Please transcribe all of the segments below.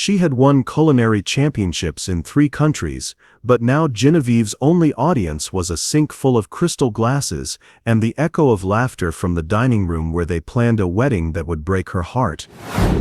She had won culinary championships in 3 countries, but now Genevieve's only audience was a sink full of crystal glasses and the echo of laughter from the dining room where they planned a wedding that would break her heart.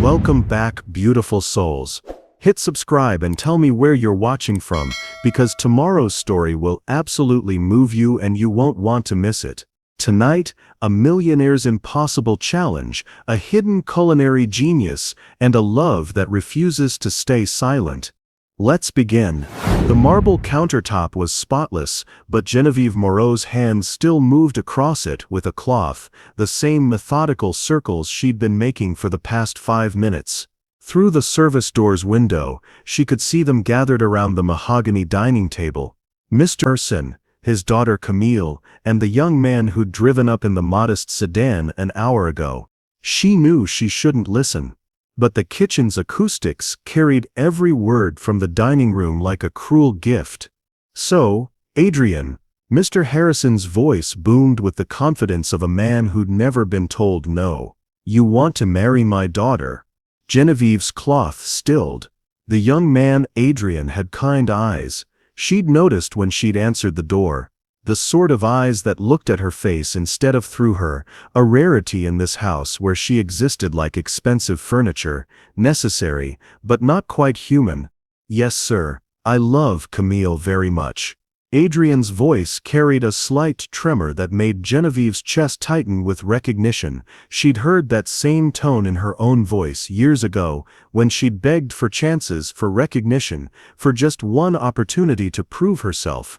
Welcome back, beautiful souls. Hit subscribe and tell me where you're watching from, because tomorrow's story will absolutely move you and you won't want to miss it. Tonight, a millionaire's impossible challenge, a hidden culinary genius, and a love that refuses to stay silent. Let's begin. The marble countertop was spotless, but Genevieve Moreau's hands still moved across it with a cloth, the same methodical circles she'd been making for the past 5 minutes. Through the service door's window, she could see them gathered around the mahogany dining table. Mr. Harrison, his daughter Camille, and the young man who'd driven up in the modest sedan an hour ago. She knew she shouldn't listen, but the kitchen's acoustics carried every word from the dining room like a cruel gift. "So, Adrian," Mr. Harrison's voice boomed with the confidence of a man who'd never been told no. "You want to marry my daughter?" Genevieve's cloth stilled. The young man, Adrian, had kind eyes. She'd noticed when she'd answered the door. The sort of eyes that looked at her face instead of through her, a rarity in this house where she existed like expensive furniture, necessary, but not quite human. "Yes, sir. I love Camille very much." Adrian's voice carried a slight tremor that made Genevieve's chest tighten with recognition. She'd heard that same tone in her own voice years ago, when she'd begged for chances, for recognition, for just one opportunity to prove herself.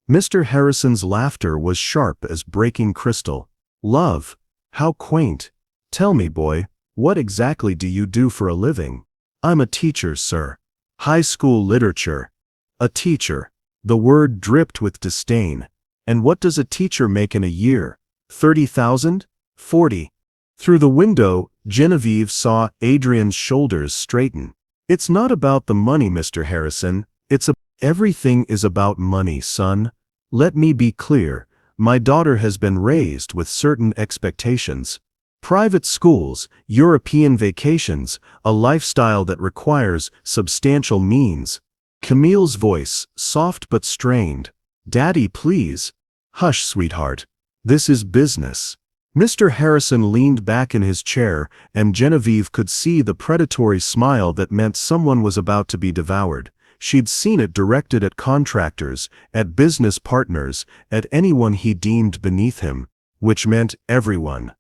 Mr. Harrison's laughter was sharp as breaking crystal. "Love? How quaint. Tell me, boy, what exactly do you do for a living?" "I'm a teacher, sir. High school literature." "A teacher." The word dripped with disdain. "And what does a teacher make in a year? 30,000? 40? Through the window, Genevieve saw Adrian's shoulders straighten. "It's not about the money, Mr. Harrison. Everything is about money, son. Let me be clear. My daughter has been raised with certain expectations. Private schools, European vacations, a lifestyle that requires substantial means." Camille's voice, soft but strained. "Daddy, please." "Hush, sweetheart. This is business." Mr. Harrison leaned back in his chair, and Genevieve could see the predatory smile that meant someone was about to be devoured. She'd seen it directed at contractors, at business partners, at anyone he deemed beneath him, which meant everyone.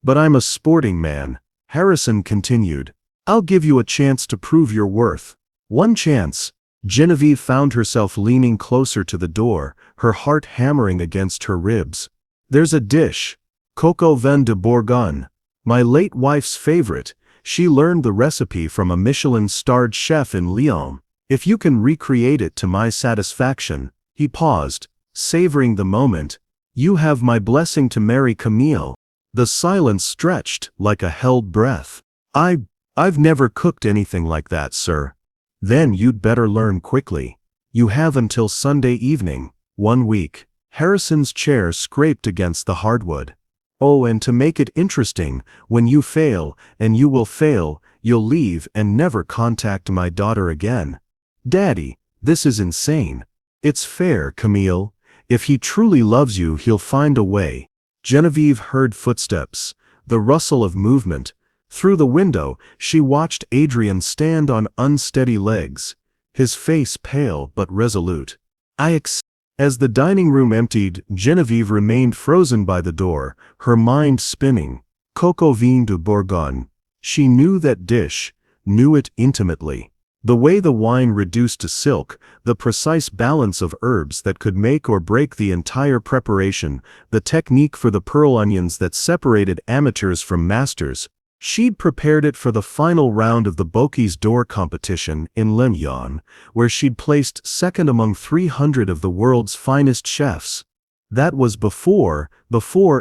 "But I'm a sporting man," Harrison continued. "I'll give you a chance to prove your worth. One chance." Genevieve found herself leaning closer to the door, her heart hammering against her ribs. "There's a dish, coq au vin de Bourgogne, my late wife's favorite. She learned the recipe from a Michelin-starred chef in Lyon. If you can recreate it to my satisfaction." He paused, savoring the moment. "You have my blessing to marry Camille." The silence stretched like a held breath. I've never cooked anything like that, sir." "Then you'd better learn quickly. You have until Sunday evening, 1 week." Harrison's chair scraped against the hardwood. "Oh, and to make it interesting, when you fail, and you will fail, you'll leave and never contact my daughter again." "Daddy, this is insane." "It's fair, Camille. If he truly loves you, he'll find a way." Genevieve heard footsteps, the rustle of movement. Through the window, she watched Adrian stand on unsteady legs, his face pale but resolute. As the dining room emptied, Genevieve remained frozen by the door, her mind spinning. Coq au vin de Bourgogne. She knew that dish, knew it intimately. The way the wine reduced to silk, the precise balance of herbs that could make or break the entire preparation, the technique for the pearl onions that separated amateurs from masters. She'd prepared it for the final round of the Bocuse d'Or competition in Lyon, where she'd placed second among 300 of the world's finest chefs. That was before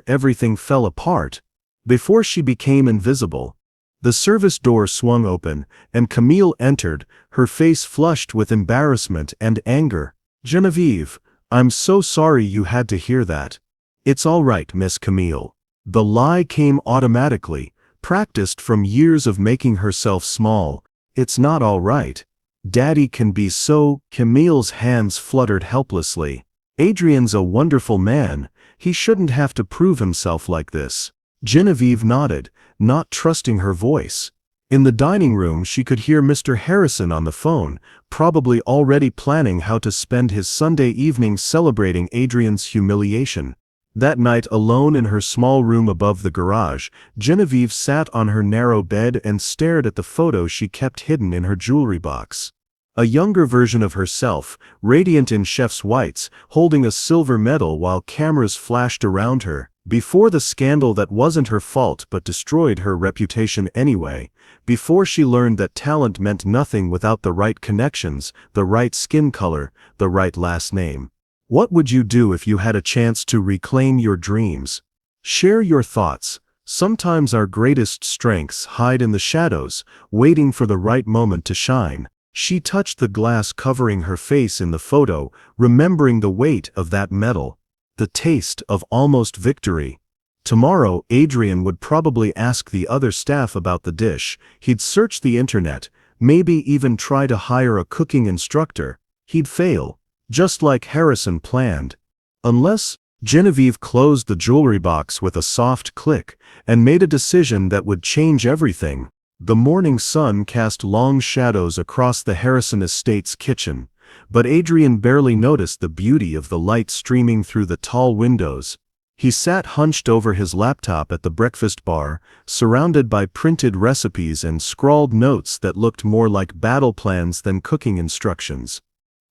everything fell apart, before she became invisible. The service door swung open, and Camille entered, her face flushed with embarrassment and anger. "Genevieve, I'm so sorry you had to hear that." "It's all right, Miss Camille." The lie came automatically, practiced from years of making herself small. It's not all right. Daddy can be so— Camille's hands fluttered helplessly. Adrian's a wonderful man. He shouldn't have to prove himself like this. Genevieve nodded, not trusting her voice. In the dining room she could hear Mr. Harrison on the phone, probably already planning how to spend his Sunday evening celebrating Adrian's humiliation. That night, alone in her small room above the garage, Genevieve sat on her narrow bed and stared at the photo she kept hidden in her jewelry box. A younger version of herself, radiant in chef's whites, holding a silver medal while cameras flashed around her. Before the scandal that wasn't her fault but destroyed her reputation anyway. Before she learned that talent meant nothing without the right connections, the right skin color, the right last name. What would you do if you had a chance to reclaim your dreams? Share your thoughts. Sometimes our greatest strengths hide in the shadows, waiting for the right moment to shine. She touched the glass covering her face in the photo, remembering the weight of that medal. The taste of almost victory. Tomorrow, Adrian would probably ask the other staff about the dish. He'd search the internet, maybe even try to hire a cooking instructor. He'd fail, just like Harrison planned. Unless— Genevieve closed the jewelry box with a soft click and made a decision that would change everything. The morning sun cast long shadows across the Harrison estate's kitchen. But Adrian barely noticed the beauty of the light streaming through the tall windows. He sat hunched over his laptop at the breakfast bar, surrounded by printed recipes and scrawled notes that looked more like battle plans than cooking instructions.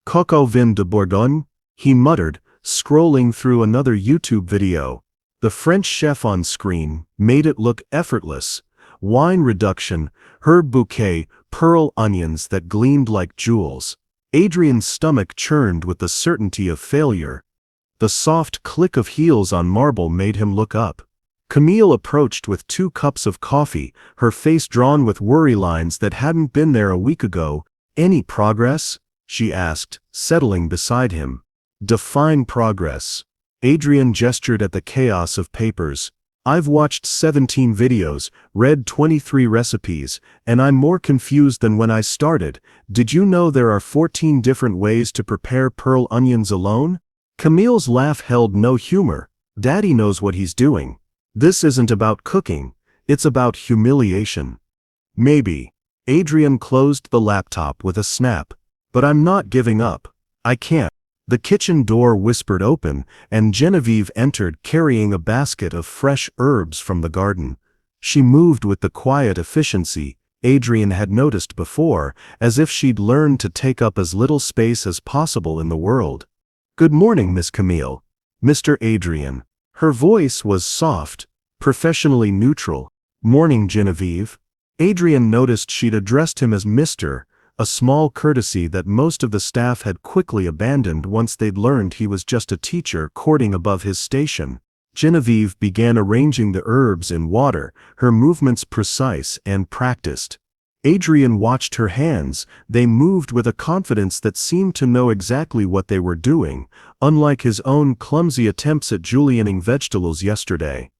Coco vin de Bourgogne, he muttered, scrolling through another YouTube video. The French chef on screen made it look effortless. Wine reduction, herb bouquet, pearl onions that gleamed like jewels. Adrian's stomach churned with the certainty of failure. The soft click of heels on marble made him look up. Camille approached with 2 cups of coffee, her face drawn with worry lines that hadn't been there a week ago. "Any progress?" she asked, settling beside him. "Define progress." Adrian gestured at the chaos of papers. "I've watched 17 videos, read 23 recipes, and I'm more confused than when I started. Did you know there are 14 different ways to prepare pearl onions alone?" Camille's laugh held no humor. "Daddy knows what he's doing. This isn't about cooking, it's about humiliation." "Maybe." Adrian closed the laptop with a snap. "But I'm not giving up. I can't." The kitchen door whispered open, and Genevieve entered carrying a basket of fresh herbs from the garden. She moved with the quiet efficiency Adrian had noticed before, as if she'd learned to take up as little space as possible in the world. "Good morning, Miss Camille." "Mr. Adrian." Her voice was soft, professionally neutral. "Morning, Genevieve." Adrian noticed she'd addressed him as Mr., a small courtesy that most of the staff had quickly abandoned once they'd learned he was just a teacher courting above his station. Genevieve began arranging the herbs in water, her movements precise and practiced. Adrian watched her hands. They moved with a confidence that seemed to know exactly what they were doing, unlike his own clumsy attempts at julienning vegetables yesterday.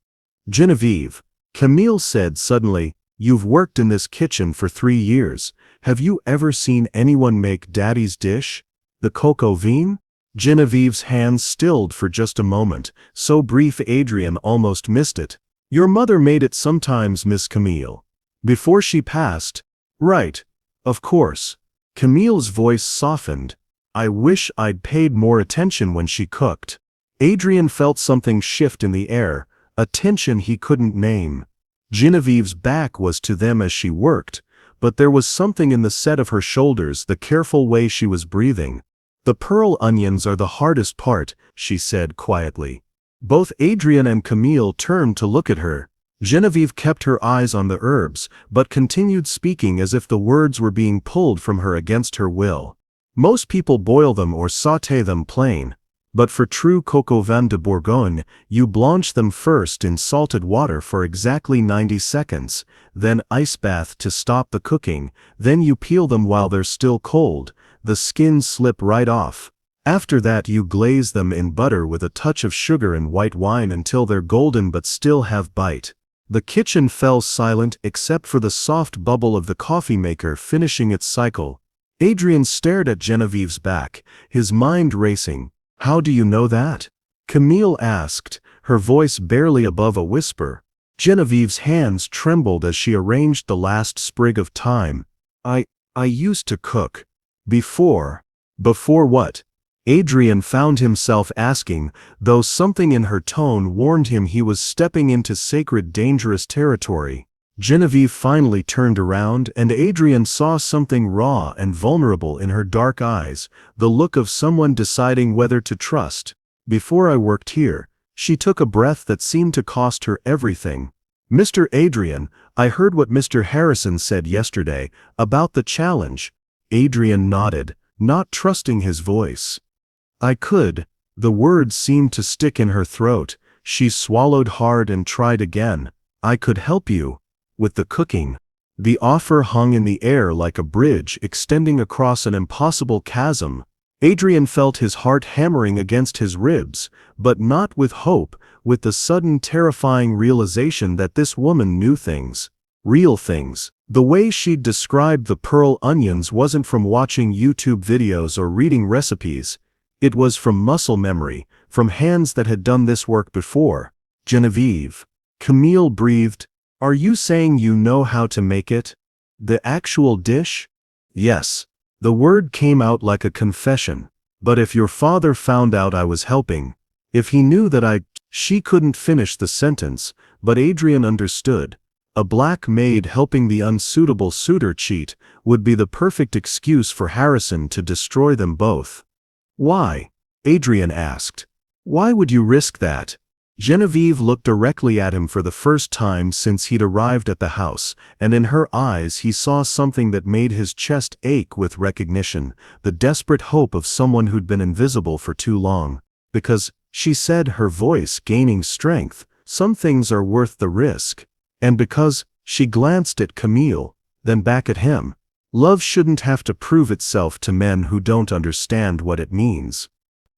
"Genevieve," Camille said suddenly, "you've worked in this kitchen for 3 years. Have you ever seen anyone make Daddy's dish? The coq au vin?" Genevieve's hands stilled for just a moment, so brief Adrian almost missed it. "Your mother made it sometimes, Miss Camille. Before she passed." "Right. Of course." Camille's voice softened. "I wish I'd paid more attention when she cooked." Adrian felt something shift in the air, a tension he couldn't name. Genevieve's back was to them as she worked, but there was something in the set of her shoulders, the careful way she was breathing. "The pearl onions are the hardest part," she said quietly. Both Adrian and Camille turned to look at her. Genevieve kept her eyes on the herbs, but continued speaking as if the words were being pulled from her against her will. "Most people boil them or sauté them plain. But for true coq au vin de Bourgogne, you blanch them first in salted water for exactly 90 seconds, then ice bath to stop the cooking, then you peel them while they're still cold, the skins slip right off. After that you glaze them in butter with a touch of sugar and white wine until they're golden but still have bite. The kitchen fell silent except for the soft bubble of the coffee maker finishing its cycle. Adrian stared at Genevieve's back, his mind racing. "How do you know that?" Camille asked, her voice barely above a whisper. Genevieve's hands trembled as she arranged the last sprig of thyme. I used to cook. Before." "Before what?" Adrian found himself asking, though something in her tone warned him he was stepping into sacred, dangerous territory. Genevieve finally turned around, and Adrian saw something raw and vulnerable in her dark eyes, the look of someone deciding whether to trust. "Before I worked here." She took a breath that seemed to cost her everything. "Mr. Adrian, I heard what Mr. Harrison said yesterday, about the challenge." Adrian nodded, not trusting his voice. "I could." The words seemed to stick in her throat. She swallowed hard and tried again. "I could help you. With the cooking." The offer hung in the air like a bridge extending across an impossible chasm. Adrian felt his heart hammering against his ribs, but not with hope, with the sudden terrifying realization that this woman knew things. Real things. The way she'd described the pearl onions wasn't from watching YouTube videos or reading recipes. It was from muscle memory, from hands that had done this work before. "Genevieve." Camille breathed. "Are you saying you know how to make it? The actual dish?" "Yes." The word came out like a confession. "But if your father found out I was helping, if he knew that She couldn't finish the sentence, but Adrian understood. A black maid helping the unsuitable suitor cheat would be the perfect excuse for Harrison to destroy them both. "Why?" Adrian asked. "Why would you risk that?" Genevieve looked directly at him for the first time since he'd arrived at the house, and in her eyes he saw something that made his chest ache with recognition, the desperate hope of someone who'd been invisible for too long. "Because," she said, her voice gaining strength, "some things are worth the risk. And because," she glanced at Camille, then back at him, "love shouldn't have to prove itself to men who don't understand what it means."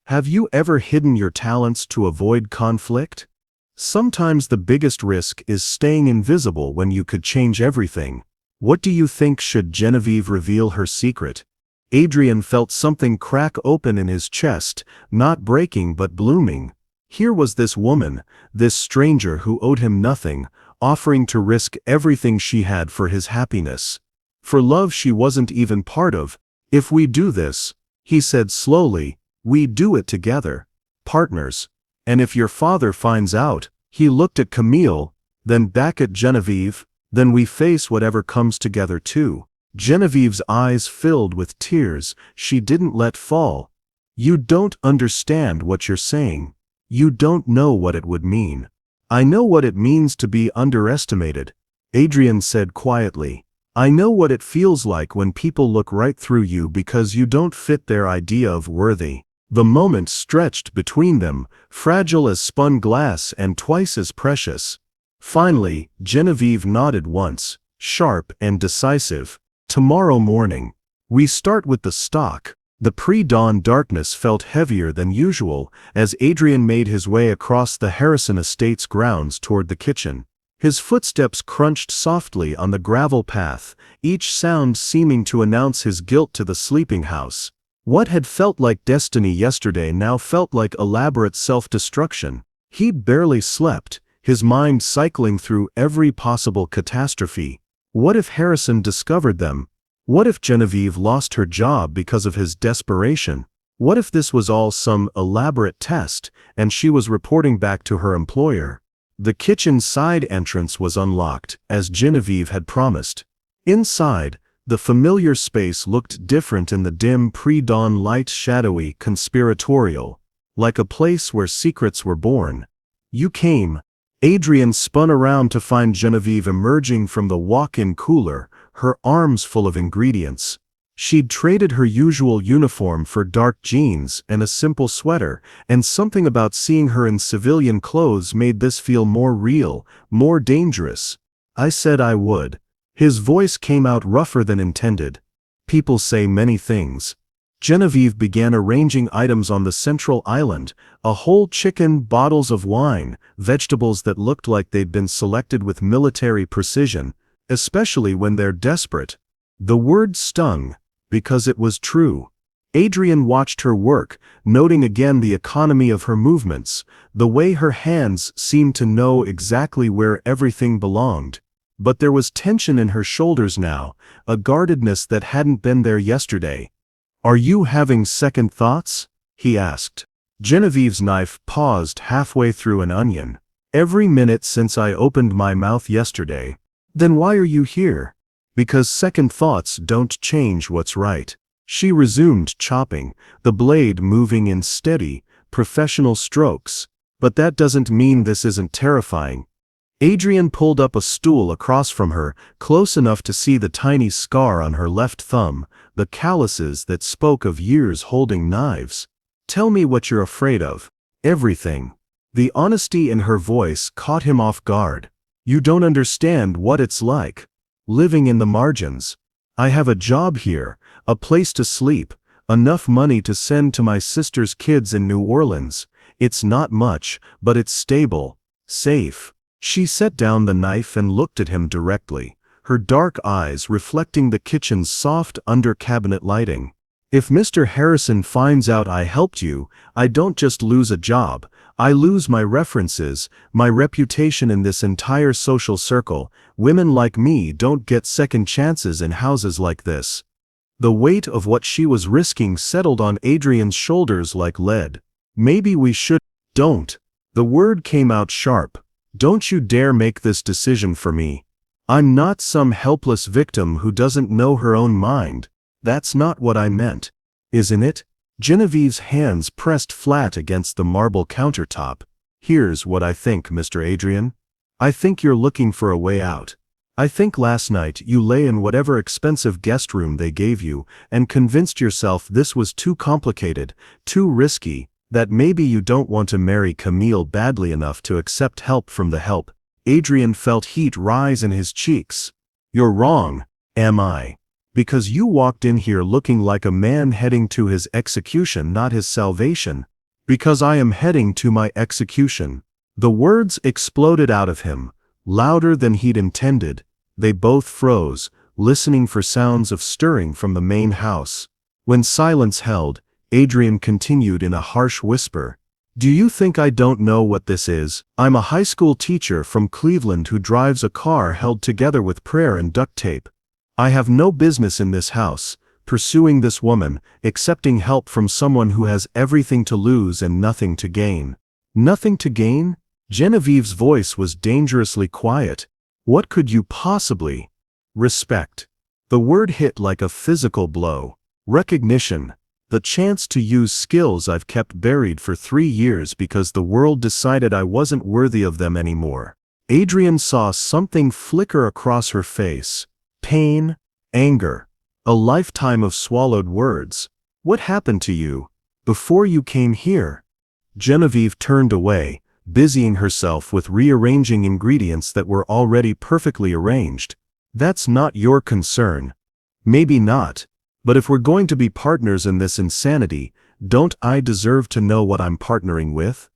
Have you ever hidden your talents to avoid conflict? Sometimes the biggest risk is staying invisible when you could change everything. What do you think? Should Genevieve reveal her secret? Adrian felt something crack open in his chest, not breaking but blooming. Here was this woman, this stranger who owed him nothing, offering to risk everything she had for his happiness. For love she wasn't even part of. "If we do this," he said slowly, "we do it together. Partners. And if your father finds out," he looked at Camille, then back at Genevieve, "then we face whatever comes together too." Genevieve's eyes filled with tears she didn't let fall. "You don't understand what you're saying. You don't know what it would mean." "I know what it means to be underestimated," Adrian said quietly. "I know what it feels like when people look right through you because you don't fit their idea of worthy." The moment stretched between them, fragile as spun glass and twice as precious. Finally, Genevieve nodded once, sharp and decisive. "Tomorrow morning. We start with the stock." The pre-dawn darkness felt heavier than usual as Adrian made his way across the Harrison estate's grounds toward the kitchen. His footsteps crunched softly on the gravel path, each sound seeming to announce his guilt to the sleeping house. What had felt like destiny yesterday now felt like elaborate self-destruction. He barely slept, his mind cycling through every possible catastrophe. What if Harrison discovered them? What if Genevieve lost her job because of his desperation? What if this was all some elaborate test, and she was reporting back to her employer? The kitchen side entrance was unlocked, as Genevieve had promised. Inside, the familiar space looked different in the dim pre-dawn light, shadowy, conspiratorial, like a place where secrets were born. "You came." Adrian spun around to find Genevieve emerging from the walk-in cooler, her arms full of ingredients. She'd traded her usual uniform for dark jeans and a simple sweater, and something about seeing her in civilian clothes made this feel more real, more dangerous. "I said I would." His voice came out rougher than intended. "People say many things." Genevieve began arranging items on the central island, a whole chicken, bottles of wine, vegetables that looked like they'd been selected with military precision, especially when they're desperate. The word stung, because it was true. Adrian watched her work, noting again the economy of her movements, the way her hands seemed to know exactly where everything belonged. But there was tension in her shoulders now, a guardedness that hadn't been there yesterday. "Are you having second thoughts?" he asked. Genevieve's knife paused halfway through an onion. "Every minute since I opened my mouth yesterday." "Then why are you here?" "Because second thoughts don't change what's right." She resumed chopping, the blade moving in steady, professional strokes. "But that doesn't mean this isn't terrifying." Adrian pulled up a stool across from her, close enough to see the tiny scar on her left thumb, the calluses that spoke of years holding knives. "Tell me what you're afraid of." "Everything." The honesty in her voice caught him off guard. "You don't understand what it's like. Living in the margins. I have a job here, a place to sleep, enough money to send to my sister's kids in New Orleans. It's not much, but it's stable, safe." She set down the knife and looked at him directly, her dark eyes reflecting the kitchen's soft under-cabinet lighting. "If Mr. Harrison finds out I helped you, I don't just lose a job, I lose my references, my reputation in this entire social circle. Women like me don't get second chances in houses like this." The weight of what she was risking settled on Adrian's shoulders like lead. "Maybe we should." "Don't." The word came out sharp. "Don't you dare make this decision for me. I'm not some helpless victim who doesn't know her own mind. That's not what I meant." "Isn't it?" Genevieve's hands pressed flat against the marble countertop. "Here's what I think, Mr. Adrian. I think you're looking for a way out. I think last night you lay in whatever expensive guest room they gave you and convinced yourself this was too complicated, too risky, that maybe you don't want to marry Camille badly enough to accept help from the help." Adrian felt heat rise in his cheeks. "You're wrong." "Am I?" "Because you walked in here looking like a man heading to his execution, not his salvation." "Because I am heading to my execution." The words exploded out of him, louder than he'd intended. They both froze, listening for sounds of stirring from the main house. When silence held, Adrian continued in a harsh whisper. "Do you think I don't know what this is? I'm a high school teacher from Cleveland who drives a car held together with prayer and duct tape. I have no business in this house, pursuing this woman, accepting help from someone who has everything to lose and nothing to gain." "Nothing to gain?" Genevieve's voice was dangerously quiet. "What could you possibly?" "Respect." The word hit like a physical blow. "Recognition. The chance to use skills I've kept buried for 3 years because the world decided I wasn't worthy of them anymore." Adrian saw something flicker across her face. Pain, anger, a lifetime of swallowed words. "What happened to you before you came here?" Genevieve turned away, busying herself with rearranging ingredients that were already perfectly arranged. "That's not your concern." "Maybe not. But if we're going to be partners in this insanity, don't I deserve to know what I'm partnering with?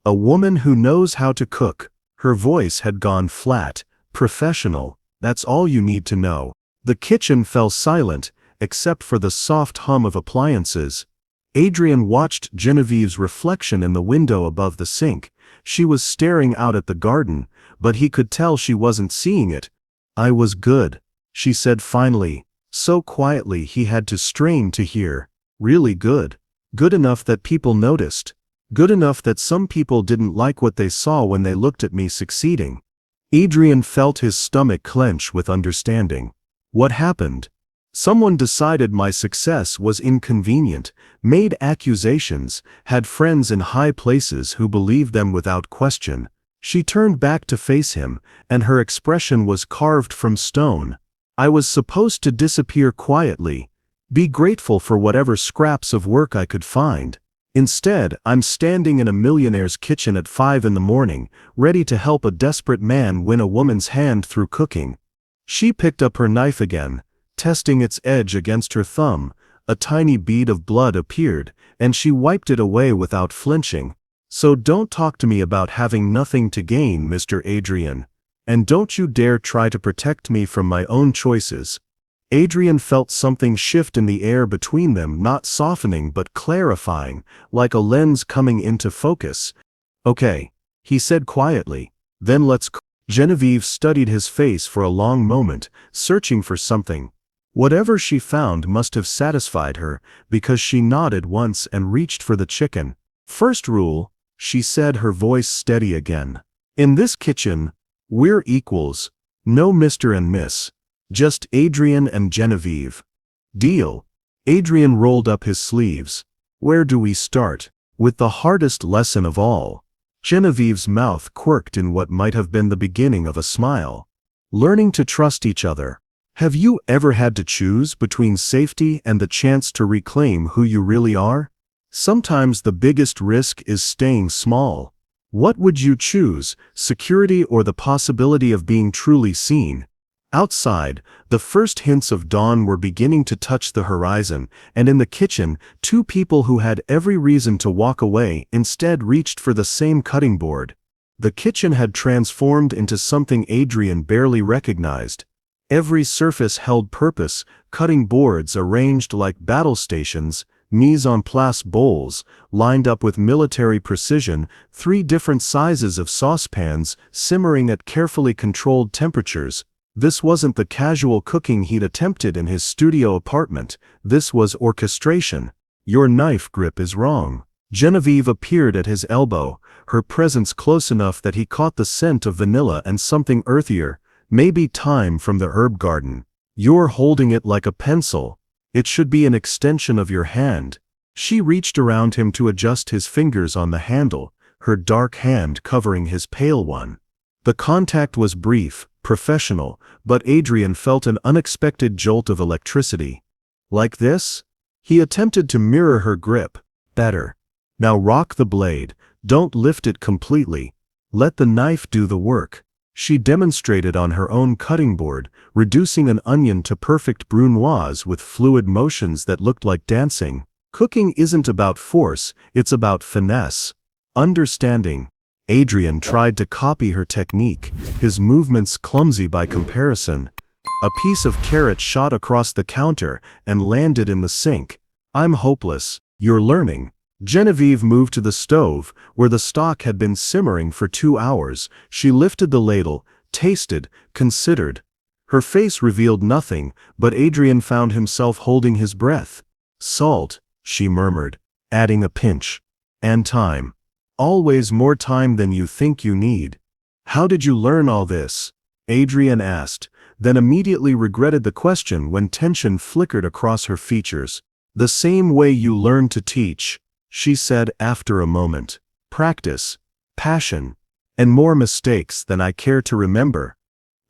A woman who knows how to cook." Her voice had gone flat, professional. "That's all you need to know." The kitchen fell silent, except for the soft hum of appliances. Adrian watched Genevieve's reflection in the window above the sink. She was staring out at the garden, but he could tell she wasn't seeing it. "I was good," she said finally, so quietly he had to strain to hear. "Really good. Good enough that people noticed. Good enough that some people didn't like what they saw when they looked at me succeeding." Adrian felt his stomach clench with understanding. "What happened?" "Someone decided my success was inconvenient, made accusations, had friends in high places who believed them without question." She turned back to face him, and her expression was carved from stone. "I was supposed to disappear quietly, be grateful for whatever scraps of work I could find. Instead, I'm standing in a millionaire's kitchen at 5 in the morning, ready to help a desperate man win a woman's hand through cooking." She picked up her knife again, testing its edge against her thumb, a tiny bead of blood appeared, and she wiped it away without flinching. "So don't talk to me about having nothing to gain, Mr. Adrian. And don't you dare try to protect me from my own choices." Adrian felt something shift in the air between them, not softening but clarifying, like a lens coming into focus. "Okay," he said quietly, "then let's cook." Genevieve studied his face for a long moment, searching for something. Whatever she found must have satisfied her, because she nodded once and reached for the chicken. "First rule," she said, her voice steady again. "In this kitchen, we're equals. No Mr. and Miss. Just Adrian and Genevieve. Deal?" Adrian rolled up his sleeves. "Where do we start?" "With the hardest lesson of all." Genevieve's mouth quirked in what might have been the beginning of a smile. "Learning to trust each other. Have you ever had to choose between safety and the chance to reclaim who you really are? Sometimes the biggest risk is staying small. What would you choose, security or the possibility of being truly seen?" Outside, the first hints of dawn were beginning to touch the horizon, and in the kitchen, two people who had every reason to walk away instead reached for the same cutting board. The kitchen had transformed into something Adrian barely recognized. Every surface held purpose, cutting boards arranged like battle stations, mise-en-place bowls, lined up with military precision, 3 different sizes of saucepans simmering at carefully controlled temperatures. This wasn't the casual cooking he'd attempted in his studio apartment. This was orchestration. "Your knife grip is wrong." Genevieve appeared at his elbow, her presence close enough that he caught the scent of vanilla and something earthier, maybe thyme from the herb garden. "You're holding it like a pencil. It should be an extension of your hand." She reached around him to adjust his fingers on the handle, her dark hand covering his pale one. The contact was brief, professional, but Adrian felt an unexpected jolt of electricity. "Like this?" He attempted to mirror her grip. "Better. Now rock the blade. Don't lift it completely. Let the knife do the work." She demonstrated on her own cutting board, reducing an onion to perfect brunoise with fluid motions that looked like dancing. Cooking isn't about force, it's about finesse. Understanding. Adrian tried to copy her technique, his movements clumsy by comparison. A piece of carrot shot across the counter and landed in the sink. "I'm hopeless." "You're learning." Genevieve moved to the stove, where the stock had been simmering for 2 hours. She lifted the ladle, tasted, considered. Her face revealed nothing, but Adrian found himself holding his breath. "Salt," she murmured, adding a pinch. "And time. Always more time than you think you need." "How did you learn all this?" Adrian asked, then immediately regretted the question when tension flickered across her features. "The same way you learn to teach," she said after a moment. "Practice, passion, and more mistakes than I care to remember."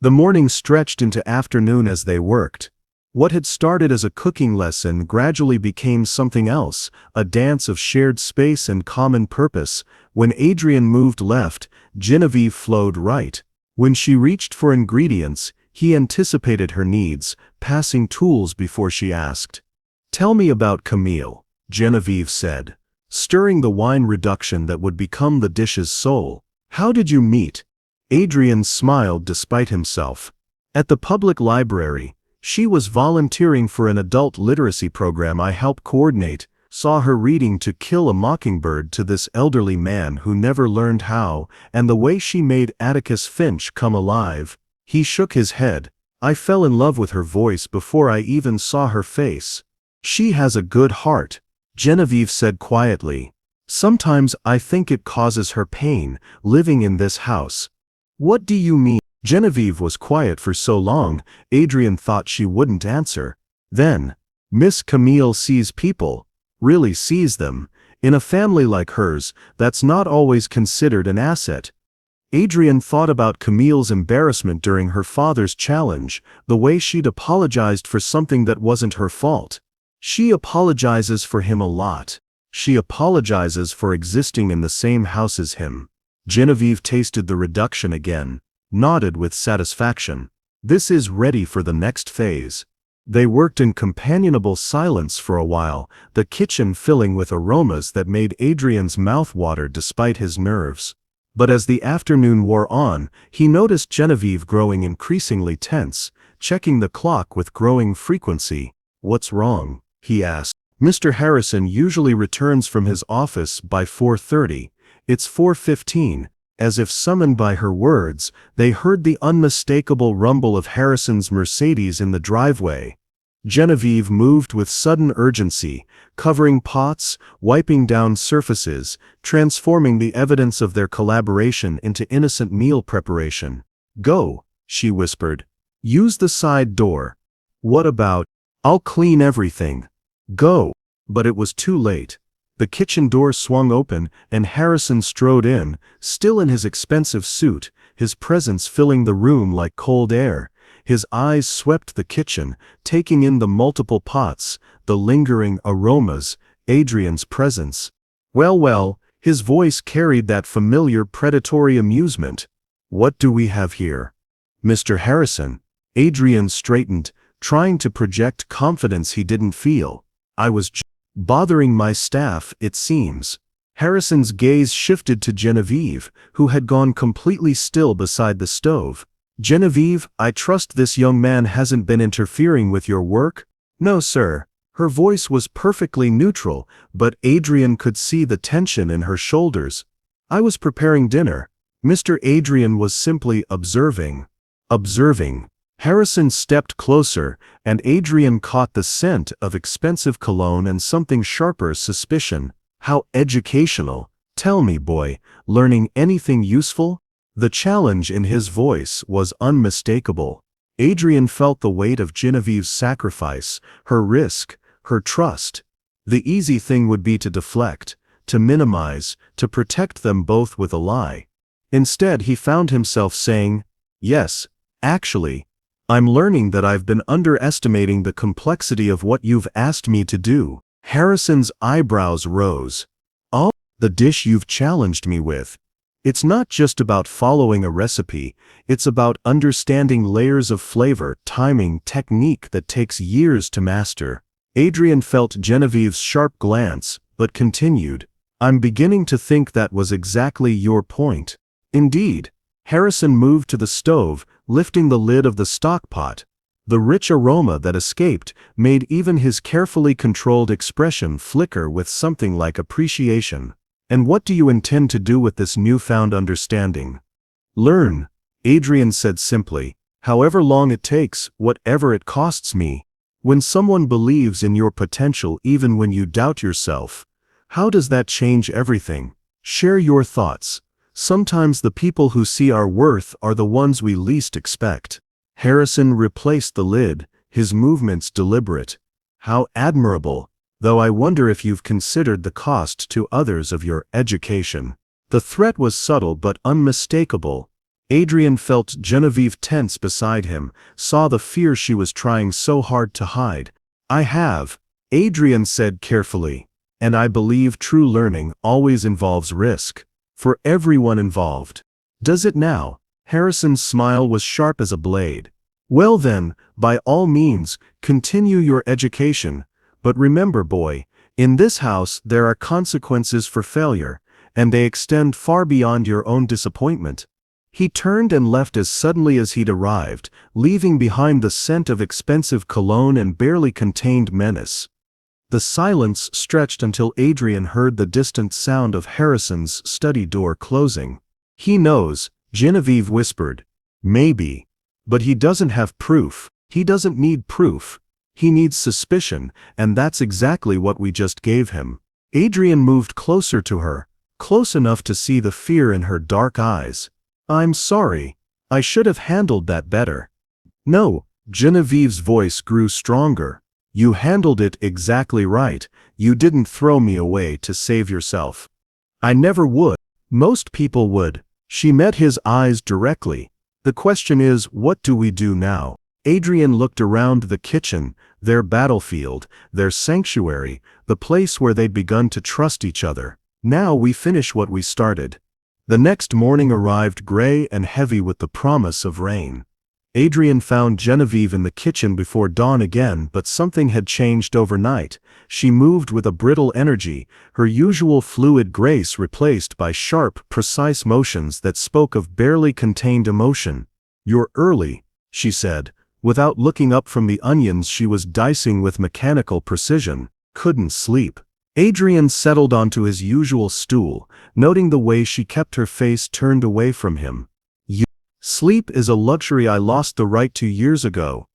The morning stretched into afternoon as they worked. What had started as a cooking lesson gradually became something else, a dance of shared space and common purpose. When Adrian moved left, Genevieve flowed right. When she reached for ingredients, he anticipated her needs, passing tools before she asked. "Tell me about Camille," Genevieve said, stirring the wine reduction that would become the dish's soul. "How did you meet?" Adrian smiled despite himself. "At the public library. She was volunteering for an adult literacy program I helped coordinate. Saw her reading To Kill a Mockingbird to this elderly man who never learned how, and the way she made Atticus Finch come alive." He shook his head. "I fell in love with her voice before I even saw her face." "She has a good heart," Genevieve said quietly. "Sometimes I think it causes her pain, living in this house." "What do you mean?" Genevieve was quiet for so long, Adrian thought she wouldn't answer. Then, "Miss Camille sees people. Really sees them. In a family like hers, that's not always considered an asset." Adrian thought about Camille's embarrassment during her father's challenge, the way she'd apologized for something that wasn't her fault. She apologizes for him a lot. She apologizes for existing in the same house as him. Genevieve tasted the reduction again, nodded with satisfaction. "This is ready for the next phase." They worked in companionable silence for a while, the kitchen filling with aromas that made Adrian's mouth water despite his nerves. But as the afternoon wore on, he noticed Genevieve growing increasingly tense, checking the clock with growing frequency. "What's wrong?" he asked. "Mr. Harrison usually returns from his office by 4:30. It's 4:15. As if summoned by her words, they heard the unmistakable rumble of Harrison's Mercedes in the driveway. Genevieve moved with sudden urgency, covering pots, wiping down surfaces, transforming the evidence of their collaboration into innocent meal preparation. "Go," she whispered. "Use the side door." "What about, I'll clean everything." "Go." But it was too late. The kitchen door swung open, and Harrison strode in, still in his expensive suit, his presence filling the room like cold air. His eyes swept the kitchen, taking in the multiple pots, the lingering aromas, Adrian's presence. Well, his voice carried that familiar predatory amusement. "What do we have here?" "Mr. Harrison." Adrian straightened, trying to project confidence he didn't feel. "I was bothering my staff, it seems." Harrison's gaze shifted to Genevieve, who had gone completely still beside the stove. "Genevieve, I trust this young man hasn't been interfering with your work?" "No, sir." Her voice was perfectly neutral, but Adrian could see the tension in her shoulders. "I was preparing dinner." Mr. Adrian was simply observing. Observing. Harrison stepped closer, and Adrian caught the scent of expensive cologne and something sharper suspicion. "How educational. Tell me, boy, learning anything useful?" The challenge in his voice was unmistakable. Adrian felt the weight of Genevieve's sacrifice, her risk, her trust. The easy thing would be to deflect, to minimize, to protect them both with a lie. Instead, he found himself saying, "Yes, actually, I'm learning that I've been underestimating the complexity of what you've asked me to do." Harrison's eyebrows rose. "Oh, the dish you've challenged me with. It's not just about following a recipe, it's about understanding layers of flavor, timing, technique that takes years to master." Adrian felt Genevieve's sharp glance, but continued, "I'm beginning to think that was exactly your point." "Indeed." Harrison moved to the stove, lifting the lid of the stock pot. The rich aroma that escaped made even his carefully controlled expression flicker with something like appreciation. "And what do you intend to do with this newfound understanding?" "Learn," Adrian said simply, "however long it takes, whatever it costs me." When someone believes in your potential even when you doubt yourself, how does that change everything? Share your thoughts. Sometimes the people who see our worth are the ones we least expect. Harrison replaced the lid, his movements deliberate. "How admirable, though I wonder if you've considered the cost to others of your education." The threat was subtle but unmistakable. Adrian felt Genevieve tense beside him, saw the fear she was trying so hard to hide. "I have," Adrian said carefully, "and I believe true learning always involves risk. For everyone involved." "Does it now?" Harrison's smile was sharp as a blade. "Well then, by all means, continue your education. But remember, boy, in this house there are consequences for failure, and they extend far beyond your own disappointment." He turned and left as suddenly as he'd arrived, leaving behind the scent of expensive cologne and barely contained menace. The silence stretched until Adrian heard the distant sound of Harrison's study door closing. "He knows," Genevieve whispered. "Maybe. But he doesn't have proof. He doesn't need proof. He needs suspicion, and that's exactly what we just gave him." Adrian moved closer to her, close enough to see the fear in her dark eyes. "I'm sorry. I should have handled that better." "No," Genevieve's voice grew stronger. "You handled it exactly right. You didn't throw me away to save yourself." "I never would. Most people would." She met his eyes directly. "The question is, what do we do now?" Adrian looked around the kitchen, their battlefield, their sanctuary, the place where they'd begun to trust each other. "Now we finish what we started." The next morning arrived gray and heavy with the promise of rain. Adrian found Genevieve in the kitchen before dawn again, but something had changed overnight. She moved with a brittle energy, her usual fluid grace replaced by sharp, precise motions that spoke of barely contained emotion. "You're early," she said, without looking up from the onions she was dicing with mechanical precision. "Couldn't sleep." Adrian settled onto his usual stool, noting the way she kept her face turned away from him. "Sleep is a luxury I lost the right to years ago."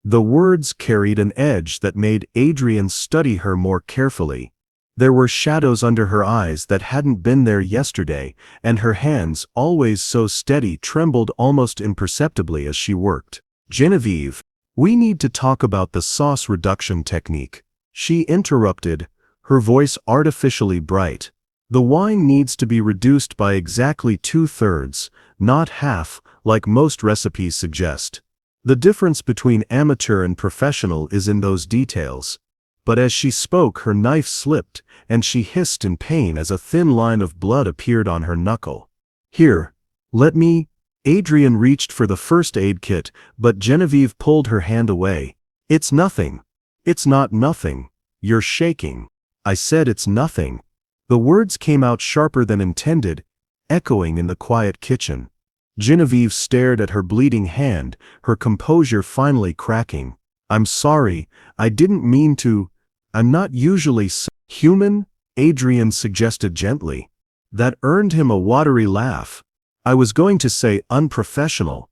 The words carried an edge that made Adrian study her more carefully. There were shadows under her eyes that hadn't been there yesterday, and her hands, always so steady, trembled almost imperceptibly as she worked. "Genevieve, we need to talk about the sauce reduction technique," she interrupted, her voice artificially bright. "The wine needs to be reduced by exactly 2/3, not half, like most recipes suggest. The difference between amateur and professional is in those details." But as she spoke, her knife slipped, and she hissed in pain as a thin line of blood appeared on her knuckle. "Here, let me—" Adrian reached for the first aid kit, but Genevieve pulled her hand away. "It's nothing." "It's not nothing. You're shaking." "I said it's nothing." The words came out sharper than intended, echoing in the quiet kitchen. Genevieve stared at her bleeding hand, her composure finally cracking. "I'm sorry, I didn't mean to. I'm not usually human," Adrian suggested gently. That earned him a watery laugh. "I was going to say unprofessional.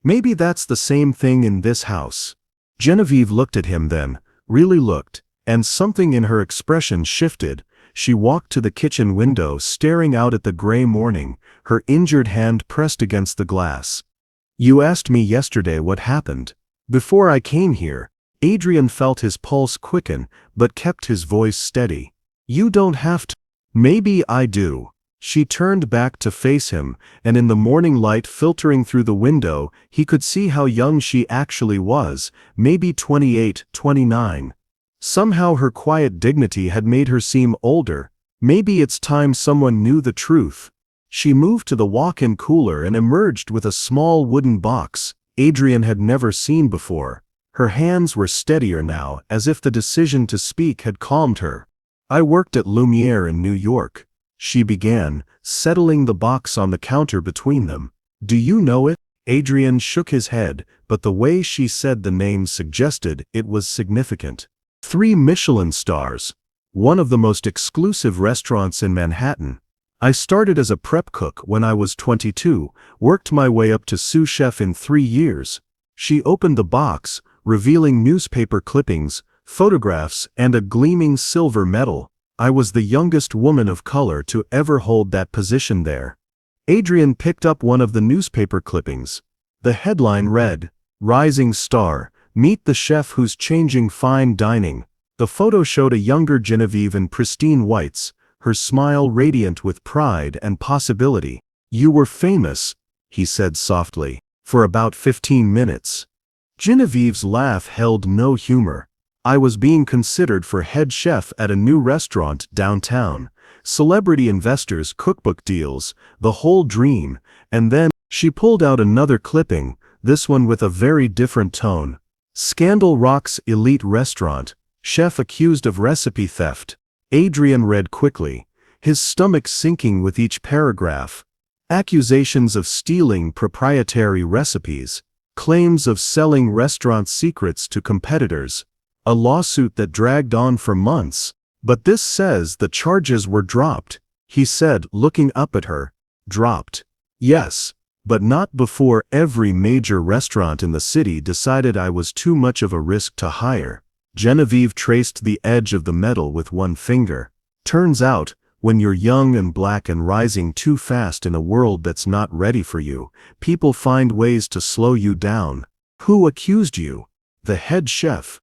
Maybe that's the same thing in this house." Genevieve looked at him then, really looked, and something in her expression shifted. She walked to the kitchen window, staring out at the gray morning, her injured hand pressed against the glass. "You asked me yesterday what happened. Before I came here." Adrian felt his pulse quicken, but kept his voice steady. "You don't have to." "Maybe I do." She turned back to face him, and in the morning light filtering through the window, he could see how young she actually was, maybe 28, 29. Somehow her quiet dignity had made her seem older. Maybe it's time someone knew the truth. She moved to the walk-in cooler and emerged with a small wooden box Adrian had never seen before. Her hands were steadier now, as if the decision to speak had calmed her. "I worked at Lumiere in New York," she began, settling the box on the counter between them. "Do you know it?" Adrian shook his head, but the way she said the name suggested it was significant. 3 Michelin stars. One of the most exclusive restaurants in Manhattan. "I started as a prep cook when I was 22, worked my way up to sous chef in 3 years. She opened the box, revealing newspaper clippings, photographs, and a gleaming silver medal. "I was the youngest woman of color to ever hold that position there." Adrian picked up one of the newspaper clippings. The headline read, "Rising Star. Meet the chef who's changing fine dining." The photo showed a younger Genevieve in pristine whites, her smile radiant with pride and possibility. "You were famous," he said softly, "for about 15 minutes. Genevieve's laugh held no humor. "I was being considered for head chef at a new restaurant downtown. Celebrity investors, cookbook deals, the whole dream." And then she pulled out another clipping, this one with a very different tone. "Scandal rocks elite restaurant. Chef accused of recipe theft." Adrian read quickly, his stomach sinking with each paragraph. Accusations of stealing proprietary recipes. Claims of selling restaurant secrets to competitors. A lawsuit that dragged on for months. "But this says the charges were dropped," he said, looking up at her. "Dropped? Yes. But not before every major restaurant in the city decided I was too much of a risk to hire." Genevieve traced the edge of the medal with one finger. "Turns out, when you're young and black and rising too fast in a world that's not ready for you, people find ways to slow you down." "Who accused you?" "The head chef.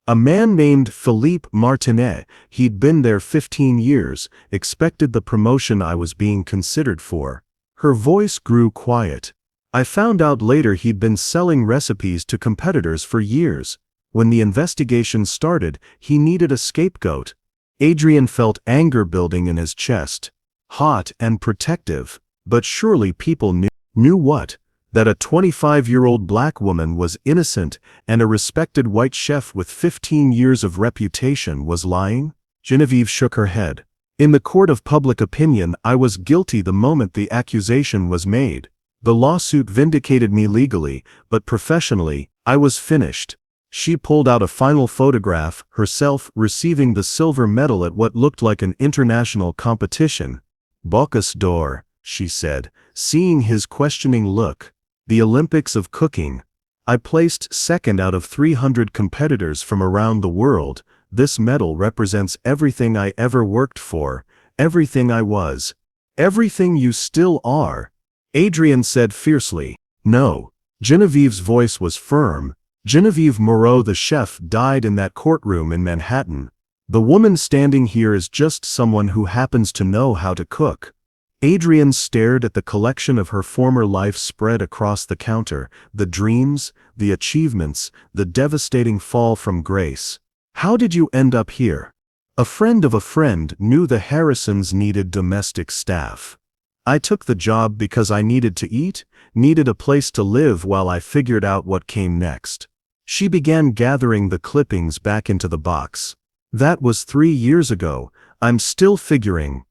A man named Philippe Martinet. He'd been there 15 years, expected the promotion I was being considered for." Her voice grew quiet. "I found out later he'd been selling recipes to competitors for years. When the investigation started, he needed a scapegoat." Adrian felt anger building in his chest. Hot and protective. But surely people knew. Knew what? That a 25-year-old black woman was innocent and a respected white chef with 15 years of reputation was lying? Genevieve shook her head. In the court of public opinion, I was guilty the moment the accusation was made. The lawsuit vindicated me legally, but professionally, I was finished. She pulled out a final photograph, herself receiving the silver medal at what looked like an international competition. Bocuse d'Or, she said, seeing his questioning look. The Olympics of cooking. I placed second out of 300 competitors from around the world. This medal represents everything I ever worked for, everything I was, everything you still are. Adrian said fiercely. No. Genevieve's voice was firm. Genevieve Moreau, the chef, died in that courtroom in Manhattan. The woman standing here is just someone who happens to know how to cook. Adrian stared at the collection of her former life spread across the counter, the dreams, the achievements, the devastating fall from grace. How did you end up here? A friend of a friend knew the Harrisons needed domestic staff. I took the job because I needed to eat, needed a place to live while I figured out what came next. She began gathering the clippings back into the box. That was 3 years ago. I'm still figuring.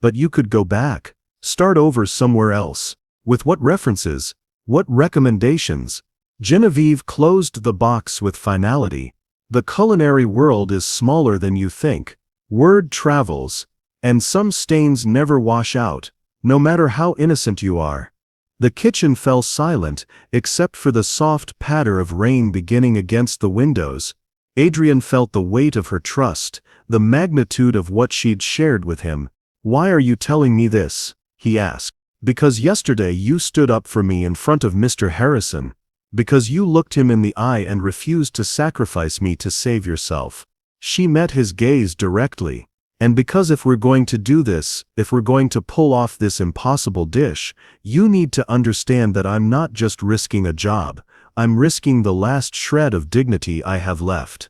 But you could go back, start over somewhere else. With what references? What recommendations? Genevieve closed the box with finality. The culinary world is smaller than you think. Word travels, and some stains never wash out, no matter how innocent you are. The kitchen fell silent, except for the soft patter of rain beginning against the windows. Adrian felt the weight of her trust, the magnitude of what she'd shared with him. Why are you telling me this? He asked. Because yesterday you stood up for me in front of Mr. Harrison. Because you looked him in the eye and refused to sacrifice me to save yourself. She met his gaze directly. And because if we're going to do this, if we're going to pull off this impossible dish, you need to understand that I'm not just risking a job, I'm risking the last shred of dignity I have left.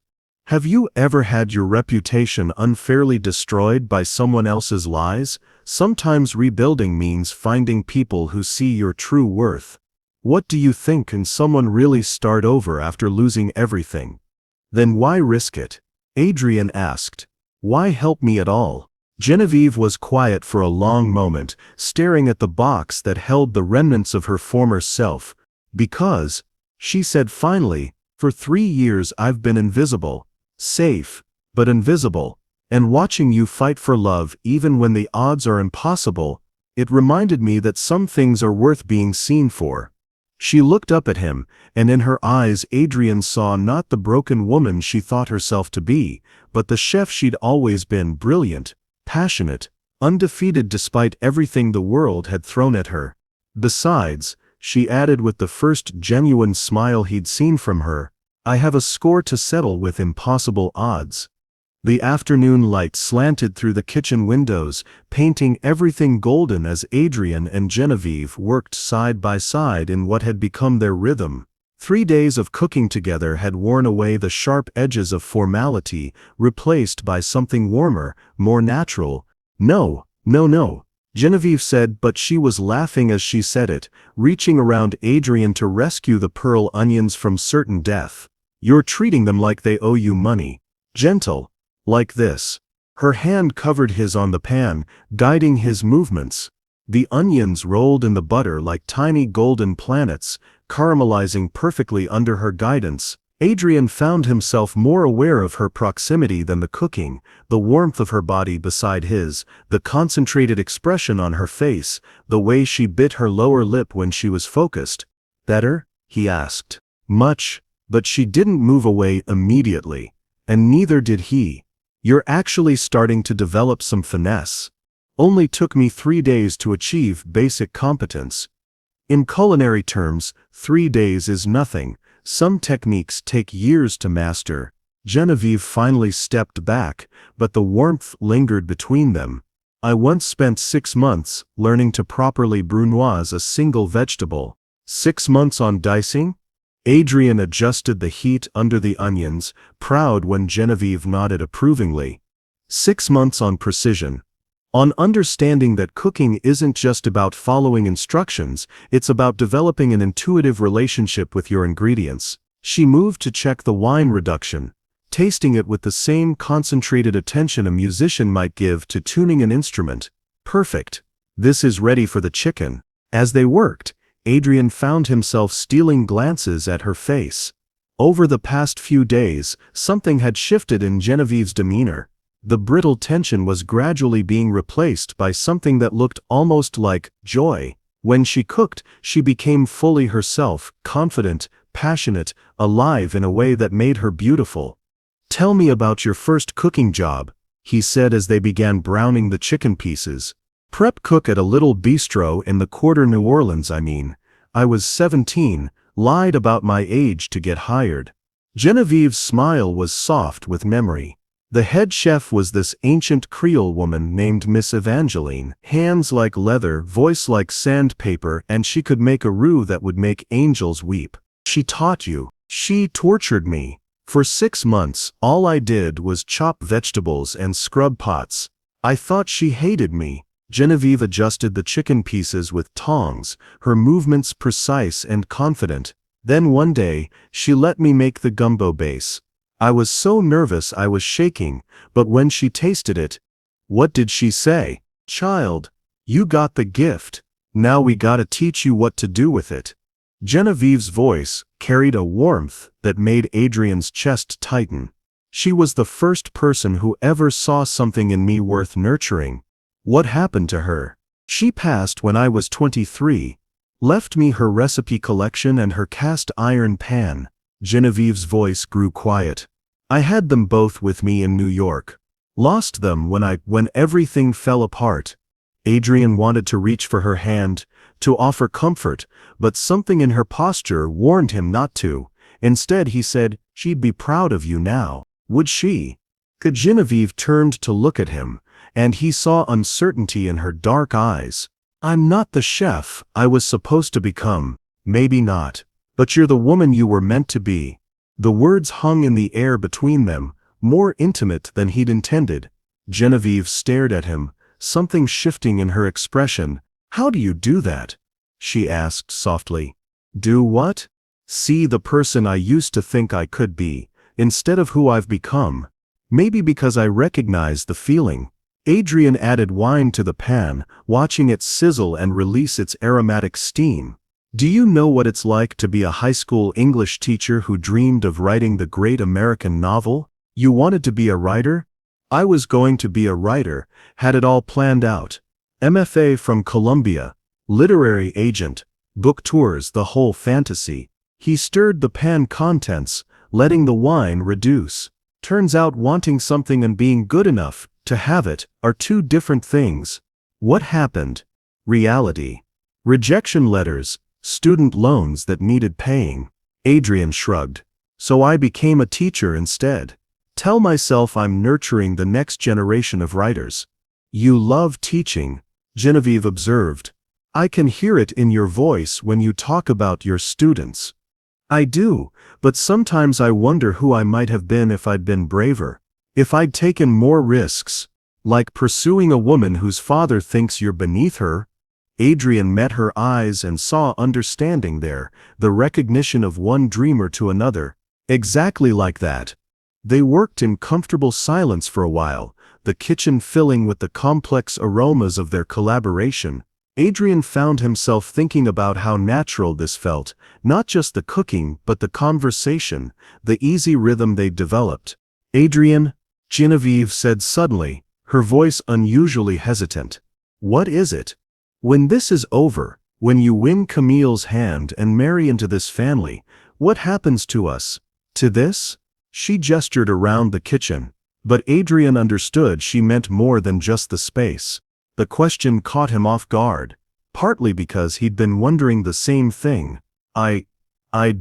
Have you ever had your reputation unfairly destroyed by someone else's lies? Sometimes rebuilding means finding people who see your true worth. What do you think? Can someone really start over after losing everything? Then why risk it? Adrian asked. Why help me at all? Genevieve was quiet for a long moment, staring at the box that held the remnants of her former self. Because, she said finally, for 3 years I've been invisible. Safe, but invisible. And watching you fight for love even when the odds are impossible, it reminded me that some things are worth being seen for. She looked up at him, and in her eyes Adrian saw not the broken woman she thought herself to be, but the chef she'd always been: brilliant, passionate, undefeated despite everything the world had thrown at her. Besides, she added with the first genuine smile he'd seen from her, I have a score to settle with impossible odds. The afternoon light slanted through the kitchen windows, painting everything golden as Adrian and Genevieve worked side by side in what had become their rhythm. 3 days of cooking together had worn away the sharp edges of formality, replaced by something warmer, more natural. No, no, no, Genevieve said, but she was laughing as she said it, reaching around Adrian to rescue the pearl onions from certain death. You're treating them like they owe you money. Gentle. Like this. Her hand covered his on the pan, guiding his movements. The onions rolled in the butter like tiny golden planets, caramelizing perfectly under her guidance. Adrian found himself more aware of her proximity than the cooking, the warmth of her body beside his, the concentrated expression on her face, the way she bit her lower lip when she was focused. Better? He asked. Much, but she didn't move away immediately. And neither did he. You're actually starting to develop some finesse. Only took me 3 days to achieve basic competence. In culinary terms, 3 days is nothing. Some techniques take years to master. Genevieve finally stepped back, but the warmth lingered between them. I once spent 6 months learning to properly brunoise a single vegetable. 6 months on dicing? Adrian adjusted the heat under the onions, proud when Genevieve nodded approvingly. 6 months on precision. On understanding that cooking isn't just about following instructions, it's about developing an intuitive relationship with your ingredients. She moved to check the wine reduction, tasting it with the same concentrated attention a musician might give to tuning an instrument. Perfect. This is ready for the chicken. As they worked, Adrian found himself stealing glances at her face. Over the past few days, something had shifted in Genevieve's demeanor. The brittle tension was gradually being replaced by something that looked almost like joy. When she cooked, she became fully herself, confident, passionate, alive in a way that made her beautiful. "Tell me about your first cooking job," he said as they began browning the chicken pieces. "Prep cook at a little bistro in the quarter New Orleans, I mean. I was 17, lied about my age to get hired." Genevieve's smile was soft with memory. The head chef was this ancient Creole woman named Miss Evangeline. Hands like leather, voice like sandpaper, and she could make a roux that would make angels weep. "She taught you." "She tortured me. For 6 months, all I did was chop vegetables and scrub pots. I thought she hated me." Genevieve adjusted the chicken pieces with tongs, her movements precise and confident. "Then one day, she let me make the gumbo base. I was so nervous I was shaking, but when she tasted it..." "What did she say?" "Child, you got the gift. Now we gotta teach you what to do with it." Genevieve's voice carried a warmth that made Adrian's chest tighten. She was the first person who ever saw something in me worth nurturing. "What happened to her?" "She passed when I was 23. Left me her recipe collection and her cast iron pan." Genevieve's voice grew quiet. "I had them both with me in New York. Lost them when everything fell apart." Adrian wanted to reach for her hand, to offer comfort, but something in her posture warned him not to. Instead he said, "She'd be proud of you now." "Would she?" Genevieve turned to look at him, and he saw uncertainty in her dark eyes. "I'm not the chef I was supposed to become." "Maybe not. But you're the woman you were meant to be." The words hung in the air between them, more intimate than he'd intended. Genevieve stared at him, something shifting in her expression. "How do you do that?" she asked softly. "Do what?" "See the person I used to think I could be, instead of who I've become. Maybe because I recognize the feeling." Adrian added wine to the pan, watching it sizzle and release its aromatic steam. "Do you know what it's like to be a high school English teacher who dreamed of writing the great American novel? You wanted to be a writer? I was going to be a writer, had it all planned out. MFA from Columbia, literary agent, book tours, the whole fantasy." He stirred the pan contents, letting the wine reduce. "Turns out wanting something and being good enough to have it are two different things." "What happened?" "Reality. Rejection letters, student loans that needed paying." Adrian shrugged. "So I became a teacher instead. Tell myself I'm nurturing the next generation of writers." "You love teaching," Genevieve observed. "I can hear it in your voice when you talk about your students." "I do, but sometimes I wonder who I might have been if I'd been braver. If I'd taken more risks, like pursuing a woman whose father thinks you're beneath her." Adrian met her eyes and saw understanding there, the recognition of one dreamer to another. "Exactly like that." They worked in comfortable silence for a while, the kitchen filling with the complex aromas of their collaboration. Adrian found himself thinking about how natural this felt, not just the cooking but the conversation, the easy rhythm they'd developed. "Adrian," Genevieve said suddenly, her voice unusually hesitant. "What is it? When this is over, when you win Camille's hand and marry into this family, what happens to us? To this?" She gestured around the kitchen, but Adrian understood she meant more than just the space. The question caught him off guard, partly because he'd been wondering the same thing. I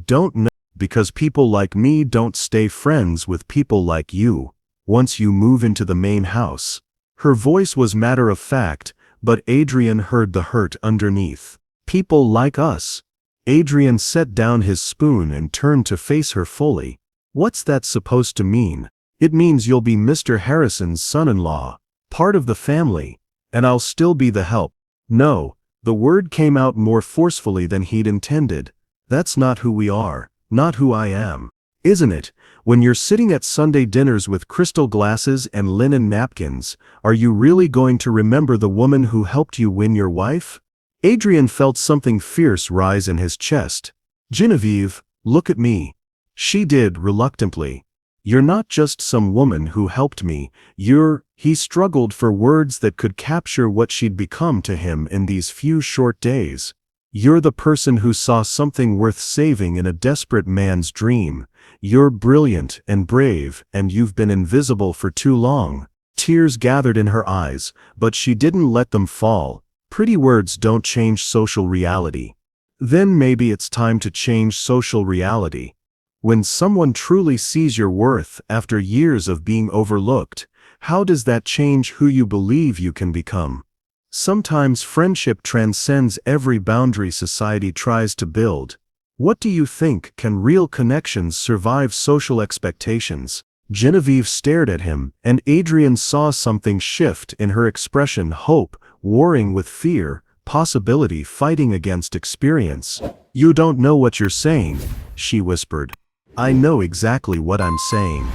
don't know, because people like me don't stay friends with people like you, once you move into the main house." Her voice was matter of fact, but Adrian heard the hurt underneath. "People like us." Adrian set down his spoon and turned to face her fully. "What's that supposed to mean?" "It means you'll be Mr. Harrison's son-in-law, part of the family, And I'll still be the help. No, the word came out more forcefully than he'd intended. That's not who we are, not who I am. Isn't it? When you're sitting at Sunday dinners with crystal glasses and linen napkins, are you really going to remember the woman who helped you win your wife? Adrian felt something fierce rise in his chest. Genevieve, look at me. She did, reluctantly. You're not just some woman who helped me, he struggled for words that could capture what she'd become to him in these few short days. You're the person who saw something worth saving in a desperate man's dream. You're brilliant and brave, and you've been invisible for too long. Tears gathered in her eyes, but she didn't let them fall. Pretty words don't change social reality. Then maybe it's time to change social reality. When someone truly sees your worth after years of being overlooked, how does that change who you believe you can become? Sometimes friendship transcends every boundary society tries to build. What do you think? Can real connections survive social expectations? Genevieve stared at him, and Adrian saw something shift in her expression: hope, warring with fear, possibility fighting against experience. You don't know what you're saying, she whispered. I know exactly what I'm saying.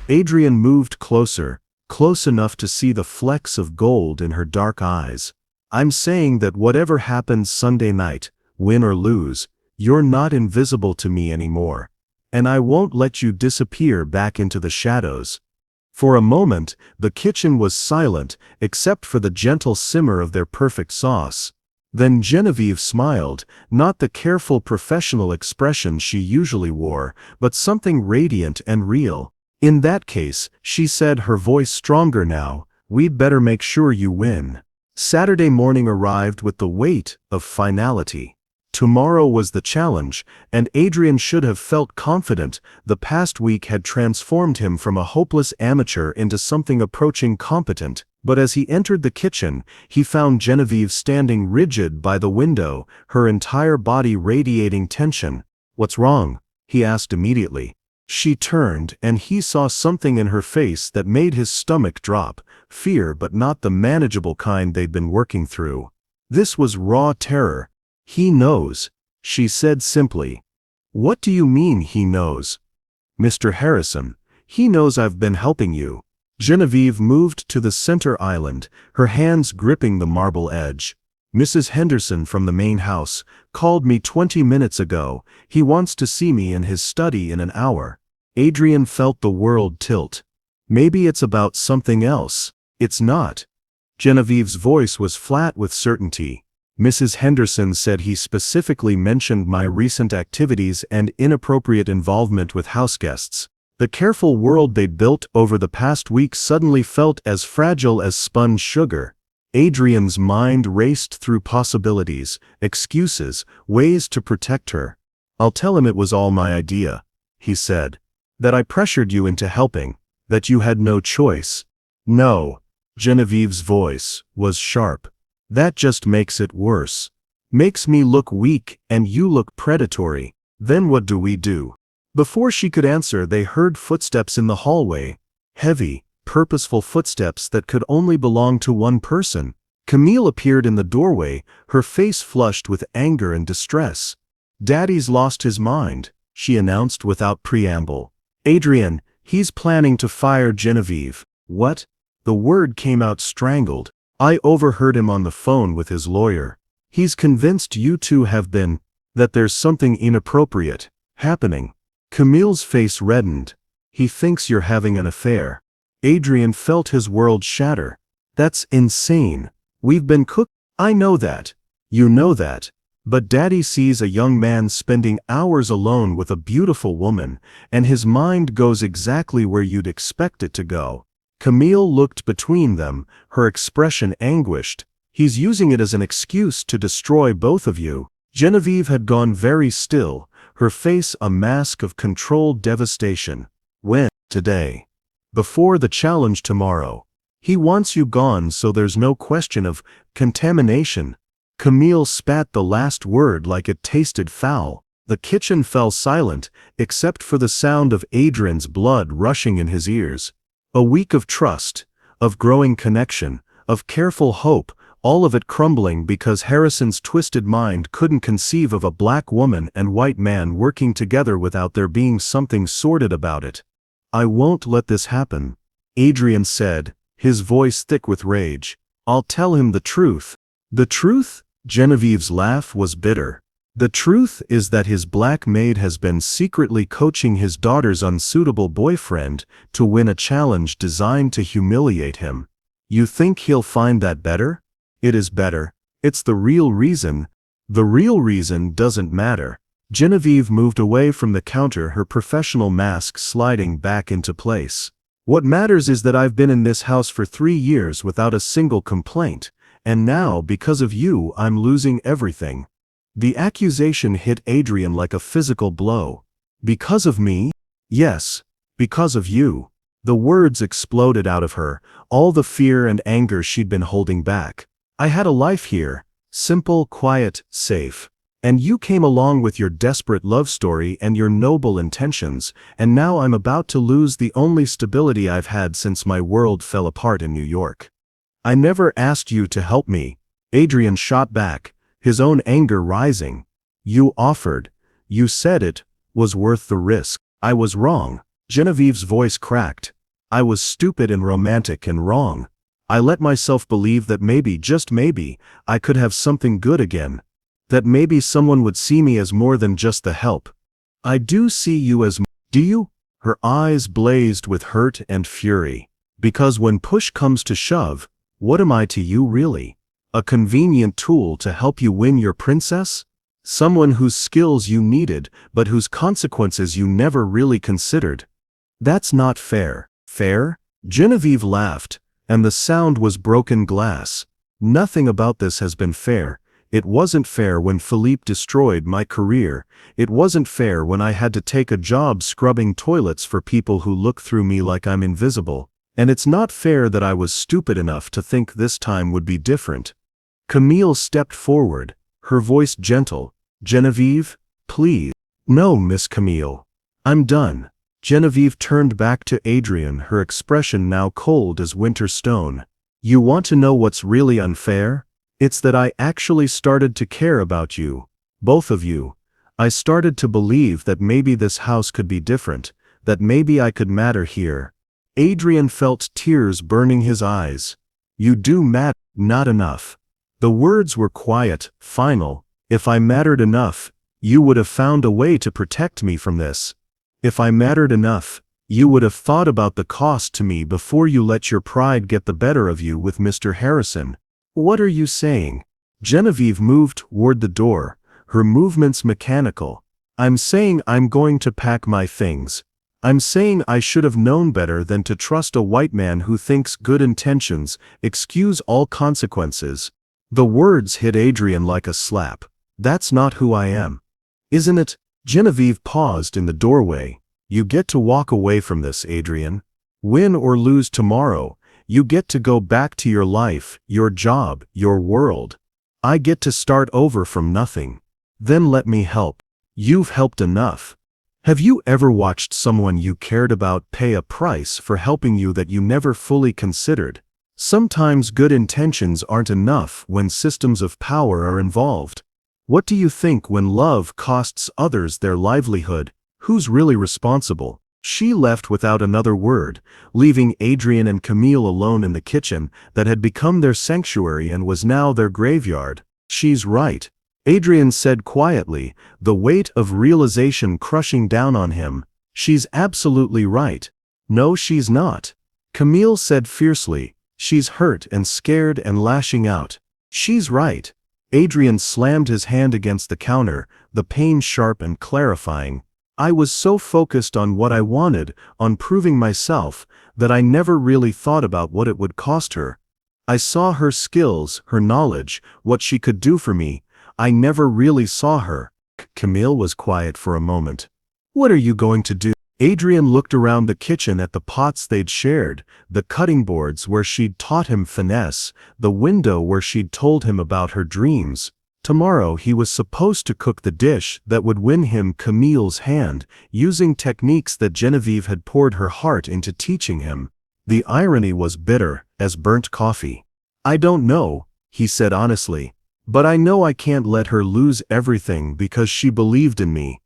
Adrian moved closer, close enough to see the flecks of gold in her dark eyes. I'm saying that whatever happens Sunday night, win or lose, you're not invisible to me anymore. And I won't let you disappear back into the shadows. For a moment, the kitchen was silent, except for the gentle simmer of their perfect sauce. Then Genevieve smiled, not the careful professional expression she usually wore, but something radiant and real. In that case, she said, her voice stronger now, we'd better make sure you win. Saturday morning arrived with the weight of finality. Tomorrow was the challenge, and Adrian should have felt confident. The past week had transformed him from a hopeless amateur into something approaching competent. But as he entered the kitchen, he found Genevieve standing rigid by the window, her entire body radiating tension. What's wrong? He asked immediately. She turned, and he saw something in her face that made his stomach drop. Fear, but not the manageable kind they'd been working through. This was raw terror. He knows, she said simply. What do you mean he knows? Mr. Harrison, he knows I've been helping you. Genevieve moved to the center island, her hands gripping the marble edge. Mrs. Henderson from the main house called me 20 minutes ago. He wants to see me in his study in an hour. Adrian felt the world tilt. Maybe it's about something else. It's not. Genevieve's voice was flat with certainty. Mrs. Henderson said he specifically mentioned my recent activities and inappropriate involvement with houseguests. The careful world they'd built over the past week suddenly felt as fragile as spun sugar. Adrian's mind raced through possibilities, excuses, ways to protect her. I'll tell him it was all my idea, he said. That I pressured you into helping, that you had no choice. No. Genevieve's voice was sharp. That just makes it worse. Makes me look weak and you look predatory. Then what do we do? Before she could answer, they heard footsteps in the hallway. Heavy, purposeful footsteps that could only belong to one person. Camille appeared in the doorway, her face flushed with anger and distress. Daddy's lost his mind, she announced without preamble. Adrian, he's planning to fire Genevieve. What? The word came out strangled. I overheard him on the phone with his lawyer. He's convinced you two have been, that there's something inappropriate happening. Camille's face reddened. He thinks you're having an affair. Adrian felt his world shatter. That's insane. We've been cooked. I know that. You know that. But Daddy sees a young man spending hours alone with a beautiful woman, and his mind goes exactly where you'd expect it to go. Camille looked between them, her expression anguished. He's using it as an excuse to destroy both of you. Genevieve had gone very still, her face a mask of controlled devastation. When? Today. Before the challenge tomorrow. He wants you gone so there's no question of contamination. Camille spat the last word like it tasted foul. The kitchen fell silent, except for the sound of Adrian's blood rushing in his ears. A week of trust, of growing connection, of careful hope, all of it crumbling because Harrison's twisted mind couldn't conceive of a black woman and white man working together without there being something sordid about it. "I won't let this happen," Adrian said, his voice thick with rage. "I'll tell him the truth." "The truth?" Genevieve's laugh was bitter. "The truth is that his black maid has been secretly coaching his daughter's unsuitable boyfriend to win a challenge designed to humiliate him. You think he'll find that better? It is better. It's the real reason." "The real reason doesn't matter." Genevieve moved away from the counter, her professional mask sliding back into place. "What matters is that I've been in this house for 3 years without a single complaint, and now, because of you, I'm losing everything." The accusation hit Adrian like a physical blow. "Because of me?" "Yes, because of you." The words exploded out of her, all the fear and anger she'd been holding back. "I had a life here, simple, quiet, safe. And you came along with your desperate love story and your noble intentions, and now I'm about to lose the only stability I've had since my world fell apart in New York." "I never asked you to help me," Adrian shot back, his own anger rising. "You offered. You said it was worth the risk." "I was wrong." Genevieve's voice cracked. "I was stupid and romantic and wrong. I let myself believe that maybe, just maybe, I could have something good again. That maybe someone would see me as more than just the help. I do see you as do you?" Her eyes blazed with hurt and fury. "Because when push comes to shove, what am I to you really? A convenient tool to help you win your princess? Someone whose skills you needed, but whose consequences you never really considered? That's not fair." "Fair?" Genevieve laughed, and the sound was broken glass. "Nothing about this has been fair. It wasn't fair when Philippe destroyed my career. It wasn't fair when I had to take a job scrubbing toilets for people who look through me like I'm invisible. And it's not fair that I was stupid enough to think this time would be different." Camille stepped forward, her voice gentle. "Genevieve, please." "No, Miss Camille. I'm done." Genevieve turned back to Adrian, her expression now cold as winter stone. "You want to know what's really unfair? It's that I actually started to care about you. Both of you. I started to believe that maybe this house could be different, that maybe I could matter here." Adrian felt tears burning his eyes. "You do matter." "Not enough." The words were quiet, final. "If I mattered enough, you would have found a way to protect me from this. If I mattered enough, you would have thought about the cost to me before you let your pride get the better of you with Mr. Harrison." "What are you saying?" Genevieve moved toward the door, her movements mechanical. "I'm saying I'm going to pack my things. I'm saying I should have known better than to trust a white man who thinks good intentions excuse all consequences." The words hit Adrian like a slap. "That's not who I am." "Isn't it?" Genevieve paused in the doorway. "You get to walk away from this, Adrian. Win or lose tomorrow, you get to go back to your life, your job, your world. I get to start over from nothing. Then let me help. You've helped enough." Have you ever watched someone you cared about pay a price for helping you that you never fully considered? Sometimes good intentions aren't enough when systems of power are involved. What do you think when love costs others their livelihood? Who's really responsible? She left without another word, leaving Adrian and Camille alone in the kitchen that had become their sanctuary and was now their graveyard. "She's right," Adrian said quietly, the weight of realization crushing down on him. "She's absolutely right." "No, she's not," Camille said fiercely. "She's hurt and scared and lashing out." "She's right." Adrian slammed his hand against the counter, the pain sharp and clarifying. "I was so focused on what I wanted, on proving myself, that I never really thought about what it would cost her. I saw her skills, her knowledge, what she could do for me. I never really saw her." Camille was quiet for a moment. "What are you going to do?" Adrian looked around the kitchen at the pots they'd shared, the cutting boards where she'd taught him finesse, the window where she'd told him about her dreams. Tomorrow he was supposed to cook the dish that would win him Camille's hand, using techniques that Genevieve had poured her heart into teaching him. The irony was bitter as burnt coffee. "I don't know," he said honestly. "But I know I can't let her lose everything because she believed in me."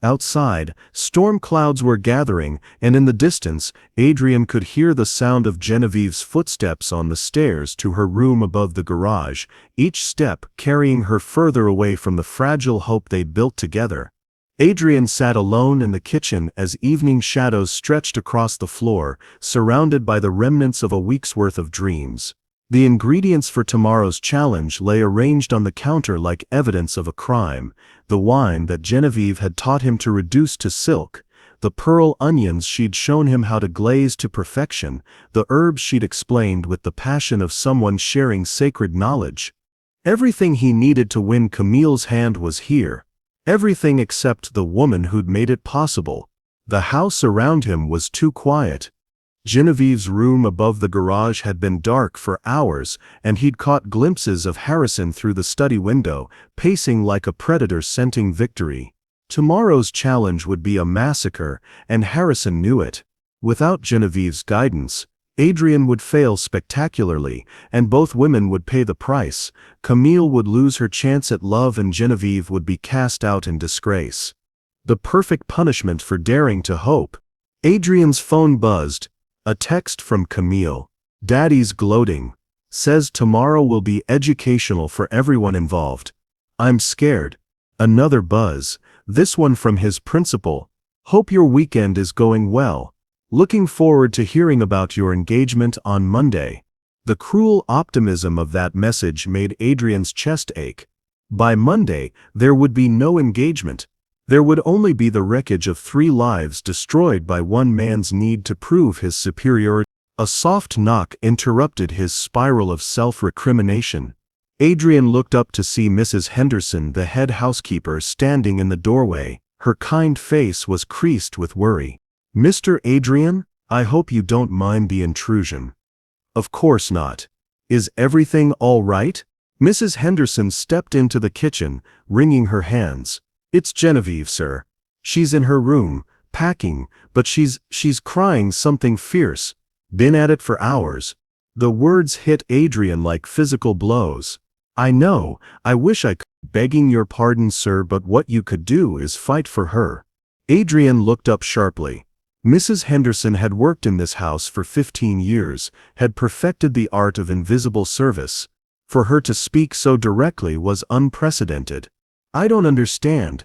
Outside, storm clouds were gathering, and in the distance, Adrian could hear the sound of Genevieve's footsteps on the stairs to her room above the garage, each step carrying her further away from the fragile hope they'd built together. Adrian sat alone in the kitchen as evening shadows stretched across the floor, surrounded by the remnants of a week's worth of dreams. The ingredients for tomorrow's challenge lay arranged on the counter like evidence of a crime: the wine that Genevieve had taught him to reduce to silk, the pearl onions she'd shown him how to glaze to perfection, the herbs she'd explained with the passion of someone sharing sacred knowledge. Everything he needed to win Camille's hand was here. Everything except the woman who'd made it possible. The house around him was too quiet. Genevieve's room above the garage had been dark for hours, and he'd caught glimpses of Harrison through the study window, pacing like a predator scenting victory. Tomorrow's challenge would be a massacre, and Harrison knew it. Without Genevieve's guidance, Adrian would fail spectacularly, and both women would pay the price. Camille would lose her chance at love, and Genevieve would be cast out in disgrace. The perfect punishment for daring to hope. Adrian's phone buzzed. A text from Camille. "Daddy's gloating. Says tomorrow will be educational for everyone involved. I'm scared." Another buzz, this one from his principal. "Hope your weekend is going well. Looking forward to hearing about your engagement on Monday." The cruel optimism of that message made Adrian's chest ache. By Monday, there would be no engagement. There would only be the wreckage of 3 lives destroyed by one man's need to prove his superiority. A soft knock interrupted his spiral of self-recrimination. Adrian looked up to see Mrs. Henderson, the head housekeeper, standing in the doorway. Her kind face was creased with worry. "Mr. Adrian, I hope you don't mind the intrusion." "Of course not. Is everything all right?" Mrs. Henderson stepped into the kitchen, wringing her hands. "It's Genevieve, sir. She's in her room, packing, but she's crying something fierce. Been at it for hours." The words hit Adrian like physical blows. "I know, I wish I could. Begging your pardon, sir, but what you could do is fight for her." Adrian looked up sharply. Mrs. Henderson had worked in this house for 15 years, had perfected the art of invisible service. For her to speak so directly was unprecedented. "I don't understand.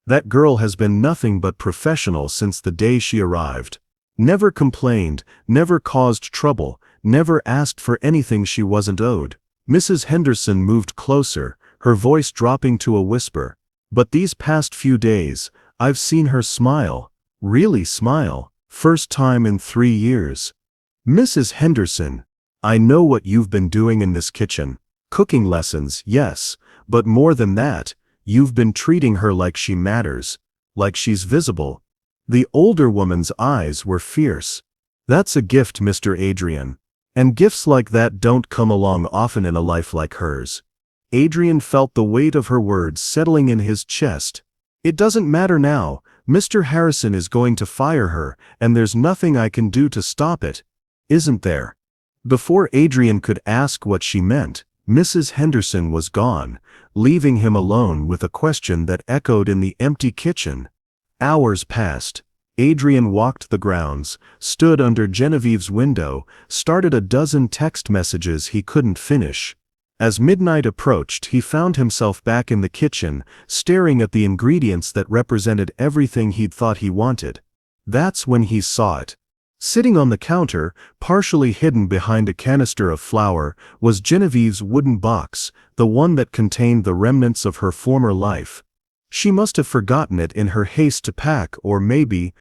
That girl has been nothing but professional since the day she arrived. Never complained, never caused trouble, never asked for anything she wasn't owed." Mrs. Henderson moved closer, her voice dropping to a whisper. "But these past few days, I've seen her smile. Really smile. First time in 3 years. Mrs. Henderson, I know what you've been doing in this kitchen. Cooking lessons, yes, but more than that. You've been treating her like she matters, like she's visible." The older woman's eyes were fierce. "That's a gift, Mr. Adrian. And gifts like that don't come along often in a life like hers." Adrian felt the weight of her words settling in his chest. "It doesn't matter now. Mr. Harrison is going to fire her, and there's nothing I can do to stop it. Isn't there?" Before Adrian could ask what she meant, Mrs. Henderson was gone, leaving him alone with a question that echoed in the empty kitchen. Hours passed. Adrian walked the grounds, stood under Genevieve's window, started a dozen text messages he couldn't finish. As midnight approached, he found himself back in the kitchen, staring at the ingredients that represented everything he'd thought he wanted. That's when he saw it. Sitting on the counter, partially hidden behind a canister of flour, was Genevieve's wooden box, the one that contained the remnants of her former life. She must have forgotten it in her haste to pack, or maybe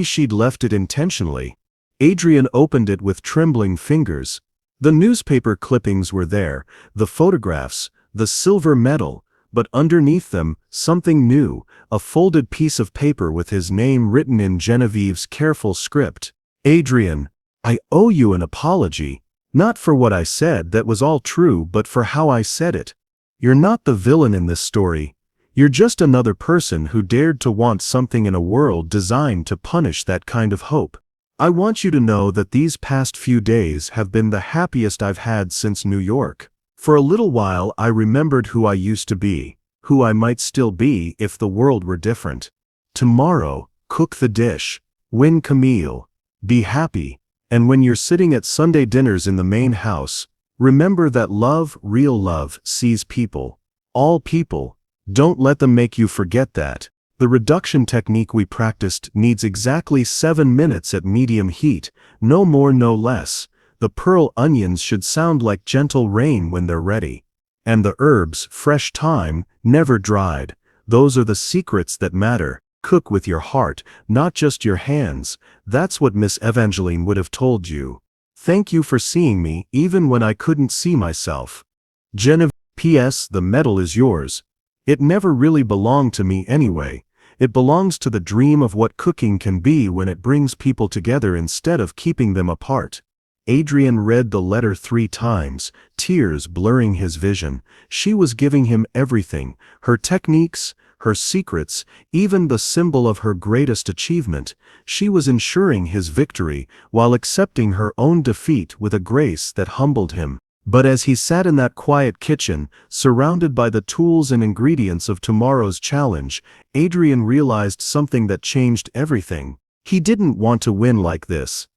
she'd left it intentionally. Adrian opened it with trembling fingers. The newspaper clippings were there, the photographs, the silver medal, but underneath them, something new, a folded piece of paper with his name written in Genevieve's careful script. "Adrian, I owe you an apology. Not for what I said, that was all true, but for how I said it. You're not the villain in this story. You're just another person who dared to want something in a world designed to punish that kind of hope. I want you to know that these past few days have been the happiest I've had since New York. For a little while I remembered who I used to be, who I might still be if the world were different. Tomorrow, cook the dish, win Camille, be happy, and when you're sitting at Sunday dinners in the main house, remember that love, real love, sees people. All people. Don't let them make you forget that. The reduction technique we practiced needs exactly 7 minutes at medium heat, no more no less. The pearl onions should sound like gentle rain when they're ready. And the herbs, fresh thyme, never dried. Those are the secrets that matter. Cook with your heart, not just your hands. That's what Miss Evangeline would have told you. Thank you for seeing me, even when I couldn't see myself. Genevieve. P.S. The medal is yours. It never really belonged to me anyway. It belongs to the dream of what cooking can be when it brings people together instead of keeping them apart. Adrian read the letter 3 times, tears blurring his vision. She was giving him everything, her techniques, her secrets, even the symbol of her greatest achievement. She was ensuring his victory while accepting her own defeat with a grace that humbled him. But as he sat in that quiet kitchen, surrounded by the tools and ingredients of tomorrow's challenge, Adrian realized something that changed everything. He didn't want to win like this.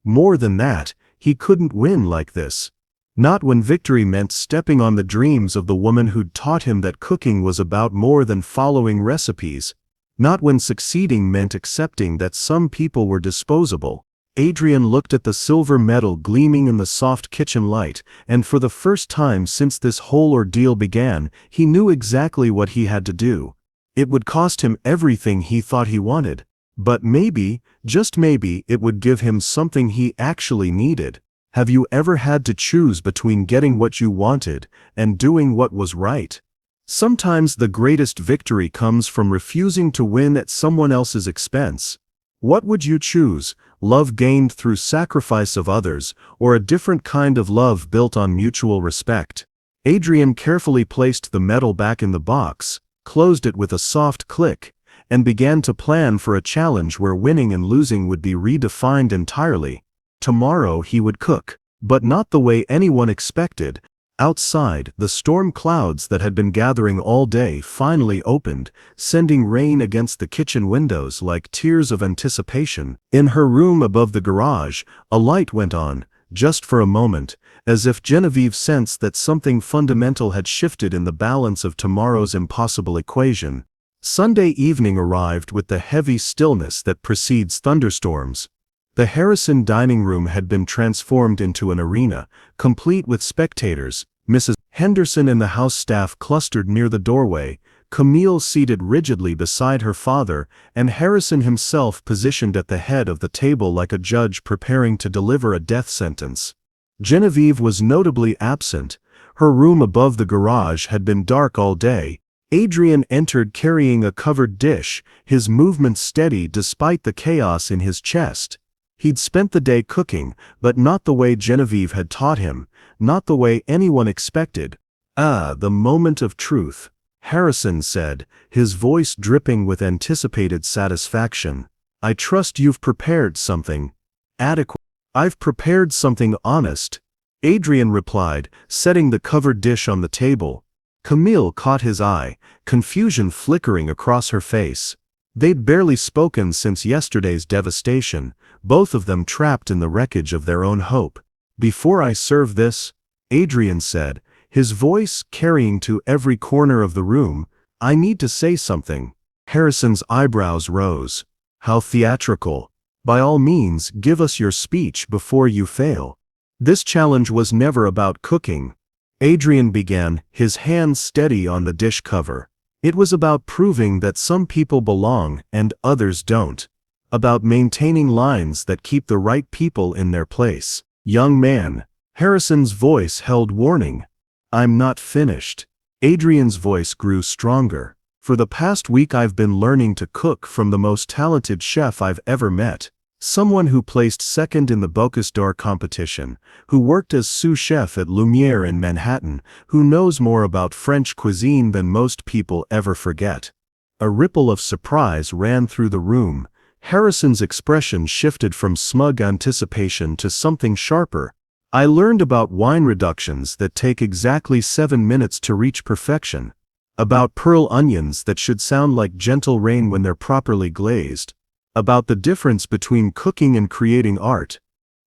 More than that, he couldn't win like this. Not when victory meant stepping on the dreams of the woman who'd taught him that cooking was about more than following recipes. Not when succeeding meant accepting that some people were disposable. Adrian looked at the silver medal gleaming in the soft kitchen light, and for the first time since this whole ordeal began, he knew exactly what he had to do. It would cost him everything he thought he wanted, but maybe, just maybe, it would give him something he actually needed. Have you ever had to choose between getting what you wanted and doing what was right? Sometimes the greatest victory comes from refusing to win at someone else's expense. What would you choose? Love gained through sacrifice of others, or a different kind of love built on mutual respect? Adrian carefully placed the medal back in the box, closed it with a soft click, and began to plan for a challenge where winning and losing would be redefined entirely. Tomorrow he would cook, but not the way anyone expected. Outside, the storm clouds that had been gathering all day finally opened, sending rain against the kitchen windows like tears of anticipation. In her room above the garage, a light went on, just for a moment, as if Genevieve sensed that something fundamental had shifted in the balance of tomorrow's impossible equation. Sunday evening arrived with the heavy stillness that precedes thunderstorms. The Harrison dining room had been transformed into an arena, complete with spectators. Mrs. Henderson and the house staff clustered near the doorway, Camille seated rigidly beside her father, and Harrison himself positioned at the head of the table like a judge preparing to deliver a death sentence. Genevieve was notably absent. Her room above the garage had been dark all day. Adrian entered carrying a covered dish, his movements steady despite the chaos in his chest. He'd spent the day cooking, but not the way Genevieve had taught him, not the way anyone expected. The moment of truth, Harrison said, his voice dripping with anticipated satisfaction. I trust you've prepared something adequate. I've prepared something honest, Adrian replied, setting the covered dish on the table. Camille caught his eye, confusion flickering across her face. They'd barely spoken since yesterday's devastation, both of them trapped in the wreckage of their own hope. Before I serve this, Adrian said, his voice carrying to every corner of the room, I need to say something. Harrison's eyebrows rose. How theatrical. By all means, give us your speech before you fail. This challenge was never about cooking. Adrian began, his hands steady on the dish cover. It was about proving that some people belong and others don't. About maintaining lines that keep the right people in their place. Young man. Harrison's voice held warning. I'm not finished. Adrian's voice grew stronger. For the past week I've been learning to cook from the most talented chef I've ever met. Someone who placed second in the Bocuse d'Or competition, who worked as sous chef at Lumiere in Manhattan, who knows more about French cuisine than most people ever forget. A ripple of surprise ran through the room. Harrison's expression shifted from smug anticipation to something sharper. I learned about wine reductions that take exactly 7 minutes to reach perfection. About pearl onions that should sound like gentle rain when they're properly glazed. About the difference between cooking and creating art.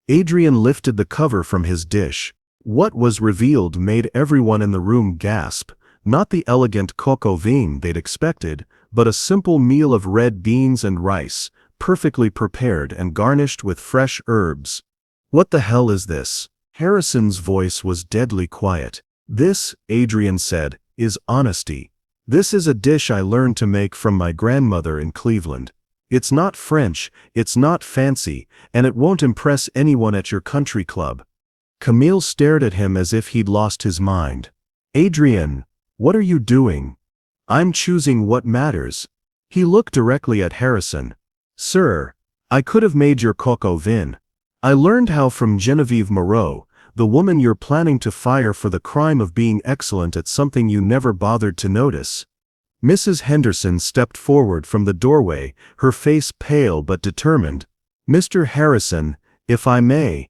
Adrian lifted the cover from his dish. What was revealed made everyone in the room gasp. Not the elegant coq au vin they'd expected, but a simple meal of red beans and rice, perfectly prepared and garnished with fresh herbs. "What the hell is this?" Harrison's voice was deadly quiet. "This," Adrian said, "is honesty. This is a dish I learned to make from my grandmother in Cleveland. It's not French, it's not fancy, and it won't impress anyone at your country club." Camille stared at him as if he'd lost his mind. "Adrian, what are you doing?" "I'm choosing what matters." He looked directly at Harrison. "Sir, I could have made your coq au vin. I learned how from Genevieve Moreau, the woman you're planning to fire for the crime of being excellent at something you never bothered to notice." Mrs. Henderson stepped forward from the doorway, her face pale but determined. "Mr. Harrison, if I may."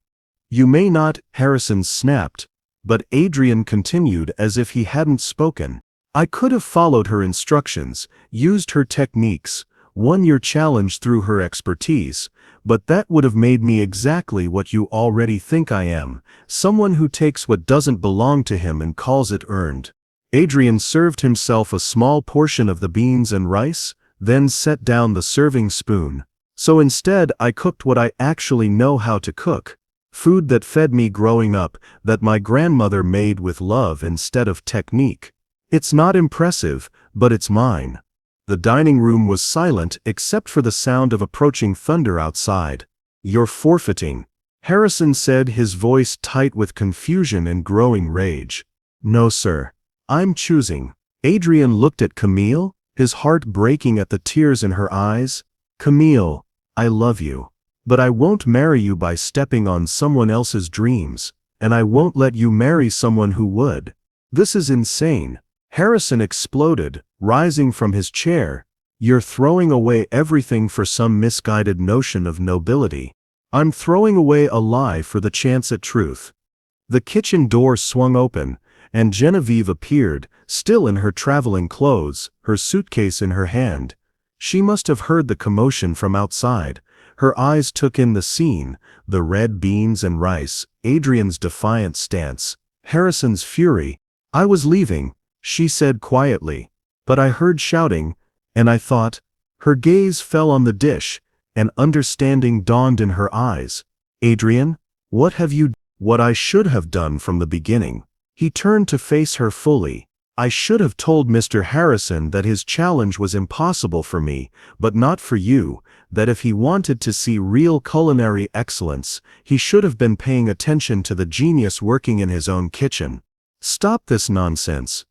"You may not," Harrison snapped, but Adrian continued as if he hadn't spoken. "I could have followed her instructions, used her techniques, won your challenge through her expertise, but that would have made me exactly what you already think I am, someone who takes what doesn't belong to him and calls it earned." Adrian served himself a small portion of the beans and rice, then set down the serving spoon. "So instead I cooked what I actually know how to cook. Food that fed me growing up, that my grandmother made with love instead of technique. It's not impressive, but it's mine." The dining room was silent except for the sound of approaching thunder outside. "You're forfeiting," Harrison said, his voice tight with confusion and growing rage. "No, sir. I'm choosing." Adrian looked at Camille, his heart breaking at the tears in her eyes. "Camille, I love you. But I won't marry you by stepping on someone else's dreams, and I won't let you marry someone who would. This is insane." Harrison exploded, rising from his chair. "You're throwing away everything for some misguided notion of nobility." "I'm throwing away a lie for the chance at truth." The kitchen door swung open, and Genevieve appeared, still in her traveling clothes, her suitcase in her hand. She must have heard the commotion from outside. Her eyes took in the scene, the red beans and rice, Adrian's defiant stance, Harrison's fury. "I was leaving," she said quietly, "but I heard shouting, and I thought." Her gaze fell on the dish, and understanding dawned in her eyes. "Adrian, what have you done?" "What I should have done from the beginning." He turned to face her fully. "I should have told Mr. Harrison that his challenge was impossible for me, but not for you, that if he wanted to see real culinary excellence, he should have been paying attention to the genius working in his own kitchen." "Stop this nonsense,"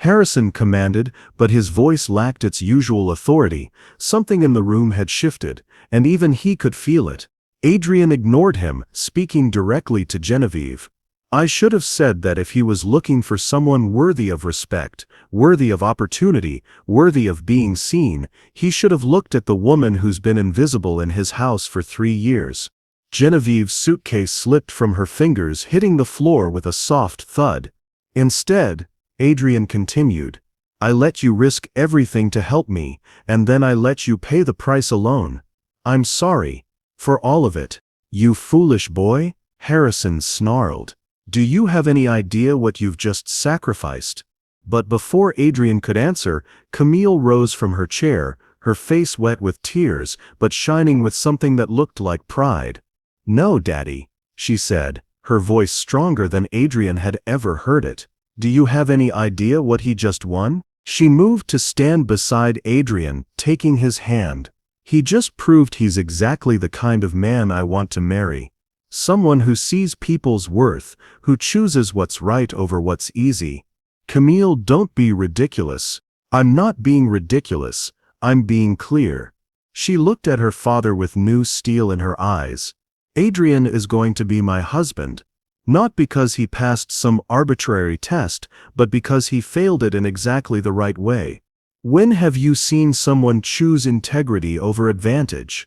Harrison commanded, but his voice lacked its usual authority. Something in the room had shifted, and even he could feel it. Adrian ignored him, speaking directly to Genevieve. "I should have said that if he was looking for someone worthy of respect, worthy of opportunity, worthy of being seen, he should have looked at the woman who's been invisible in his house for 3 years. Genevieve's suitcase slipped from her fingers, hitting the floor with a soft thud. "Instead," Adrian continued, "I let you risk everything to help me, and then I let you pay the price alone. I'm sorry. For all of it." "You foolish boy," Harrison snarled. "Do you have any idea what you've just sacrificed?" But before Adrian could answer, Camille rose from her chair, her face wet with tears, but shining with something that looked like pride. "No, Daddy," she said, her voice stronger than Adrian had ever heard it. "Do you have any idea what he just won?" She moved to stand beside Adrian, taking his hand. "He just proved he's exactly the kind of man I want to marry. Someone who sees people's worth, who chooses what's right over what's easy." "Camille, don't be ridiculous." "I'm not being ridiculous, I'm being clear." She looked at her father with new steel in her eyes. "Adrian is going to be my husband. Not because he passed some arbitrary test, but because he failed it in exactly the right way. When have you seen someone choose integrity over advantage?"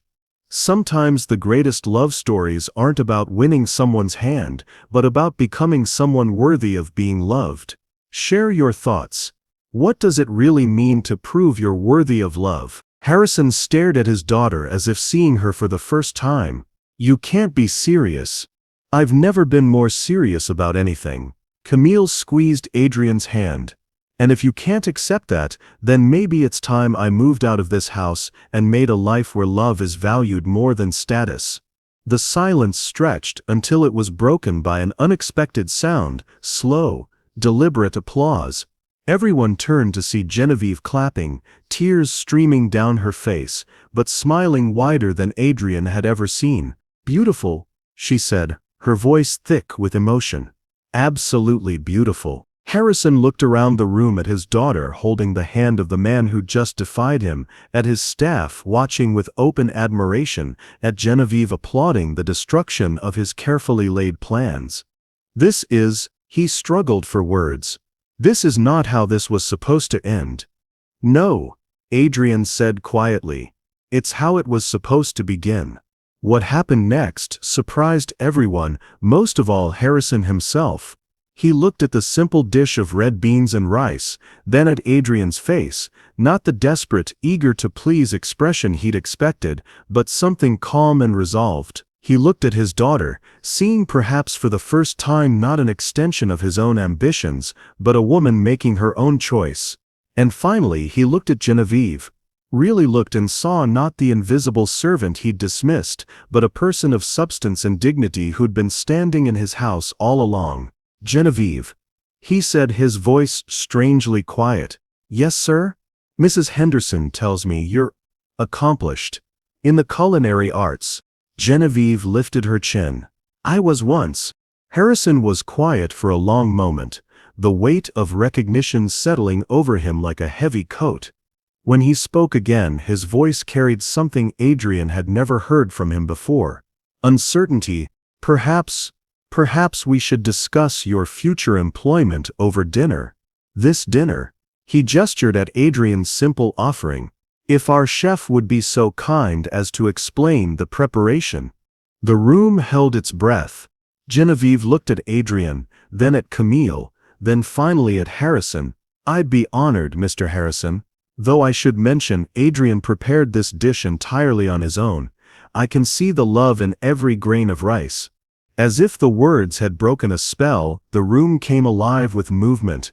Sometimes the greatest love stories aren't about winning someone's hand, but about becoming someone worthy of being loved. Share your thoughts. What does it really mean to prove you're worthy of love? Harrison stared at his daughter as if seeing her for the first time. You can't be serious. I've never been more serious about anything. Camille squeezed Adrian's hand. And if you can't accept that, then maybe it's time I moved out of this house and made a life where love is valued more than status. The silence stretched until it was broken by an unexpected sound, slow, deliberate applause. Everyone turned to see Genevieve clapping, tears streaming down her face, but smiling wider than Adrian had ever seen. Beautiful, she said, her voice thick with emotion. Absolutely beautiful. Harrison looked around the room at his daughter holding the hand of the man who just defied him, at his staff watching with open admiration, at Genevieve applauding the destruction of his carefully laid plans. He struggled for words. This is not how this was supposed to end. No, Adrian said quietly. It's how it was supposed to begin. What happened next surprised everyone, most of all Harrison himself. He looked at the simple dish of red beans and rice, then at Adrian's face, not the desperate, eager-to-please expression he'd expected, but something calm and resolved. He looked at his daughter, seeing perhaps for the first time not an extension of his own ambitions, but a woman making her own choice. And finally he looked at Genevieve. Really looked and saw not the invisible servant he'd dismissed, but a person of substance and dignity who'd been standing in his house all along. Genevieve, he said, his voice strangely quiet. Yes, sir? Mrs. Henderson tells me you're accomplished in the culinary arts. Genevieve lifted her chin. I was once. Harrison was quiet for a long moment, the weight of recognition settling over him like a heavy coat. When he spoke again, his voice carried something Adrian had never heard from him before. Uncertainty. Perhaps we should discuss your future employment over dinner. This dinner. He gestured at Adrian's simple offering. If our chef would be so kind as to explain the preparation. The room held its breath. Genevieve looked at Adrian, then at Camille, then finally at Harrison. I'd be honored, Mr. Harrison. Though I should mention, Adrian prepared this dish entirely on his own. I can see the love in every grain of rice. As if the words had broken a spell, the room came alive with movement.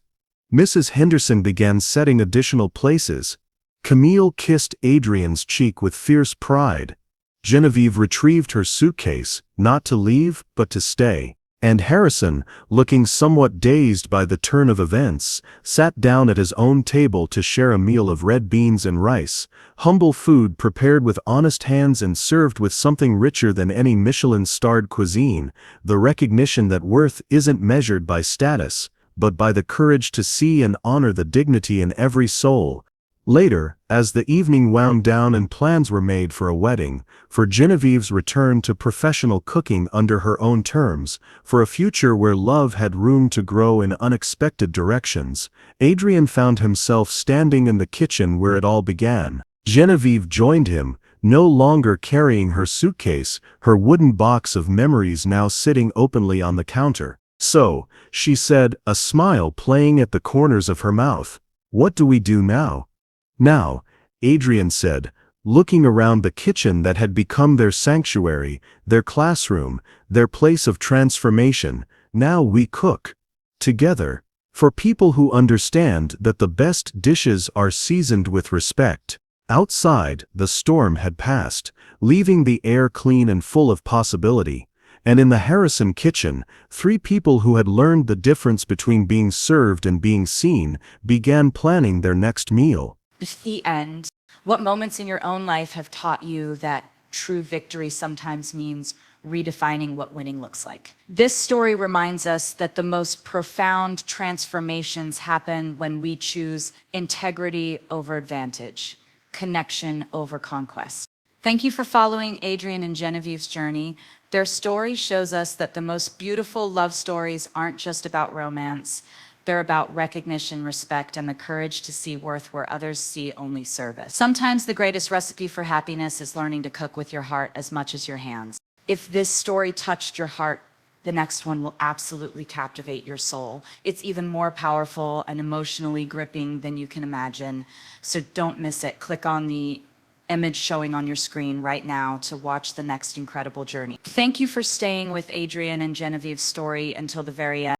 Mrs. Henderson began setting additional places. Camille kissed Adrian's cheek with fierce pride. Genevieve retrieved her suitcase, not to leave, but to stay. And Harrison, looking somewhat dazed by the turn of events, sat down at his own table to share a meal of red beans and rice, humble food prepared with honest hands and served with something richer than any Michelin-starred cuisine, the recognition that worth isn't measured by status, but by the courage to see and honor the dignity in every soul. Later, as the evening wound down and plans were made for a wedding, for Genevieve's return to professional cooking under her own terms, for a future where love had room to grow in unexpected directions, Adrian found himself standing in the kitchen where it all began. Genevieve joined him, no longer carrying her suitcase, her wooden box of memories now sitting openly on the counter. So, she said, a smile playing at the corners of her mouth, "What do we do now?" "Now," Adrian said, looking around the kitchen that had become their sanctuary, their classroom, their place of transformation, "now we cook. Together. For people who understand that the best dishes are seasoned with respect." Outside, the storm had passed, leaving the air clean and full of possibility. And in the Harrison kitchen, three people who had learned the difference between being served and being seen began planning their next meal. The end. What moments in your own life have taught you that true victory sometimes means redefining what winning looks like? This story reminds us that the most profound transformations happen when we choose integrity over advantage, connection over conquest. Thank you for following Adrian and Genevieve's journey. Their story shows us that the most beautiful love stories aren't just about romance. They're about recognition, respect, and the courage to see worth where others see only service. Sometimes the greatest recipe for happiness is learning to cook with your heart as much as your hands. If this story touched your heart, the next one will absolutely captivate your soul. It's even more powerful and emotionally gripping than you can imagine. So don't miss it. Click on the image showing on your screen right now to watch the next incredible journey. Thank you for staying with Adrian and Genevieve's story until the very end.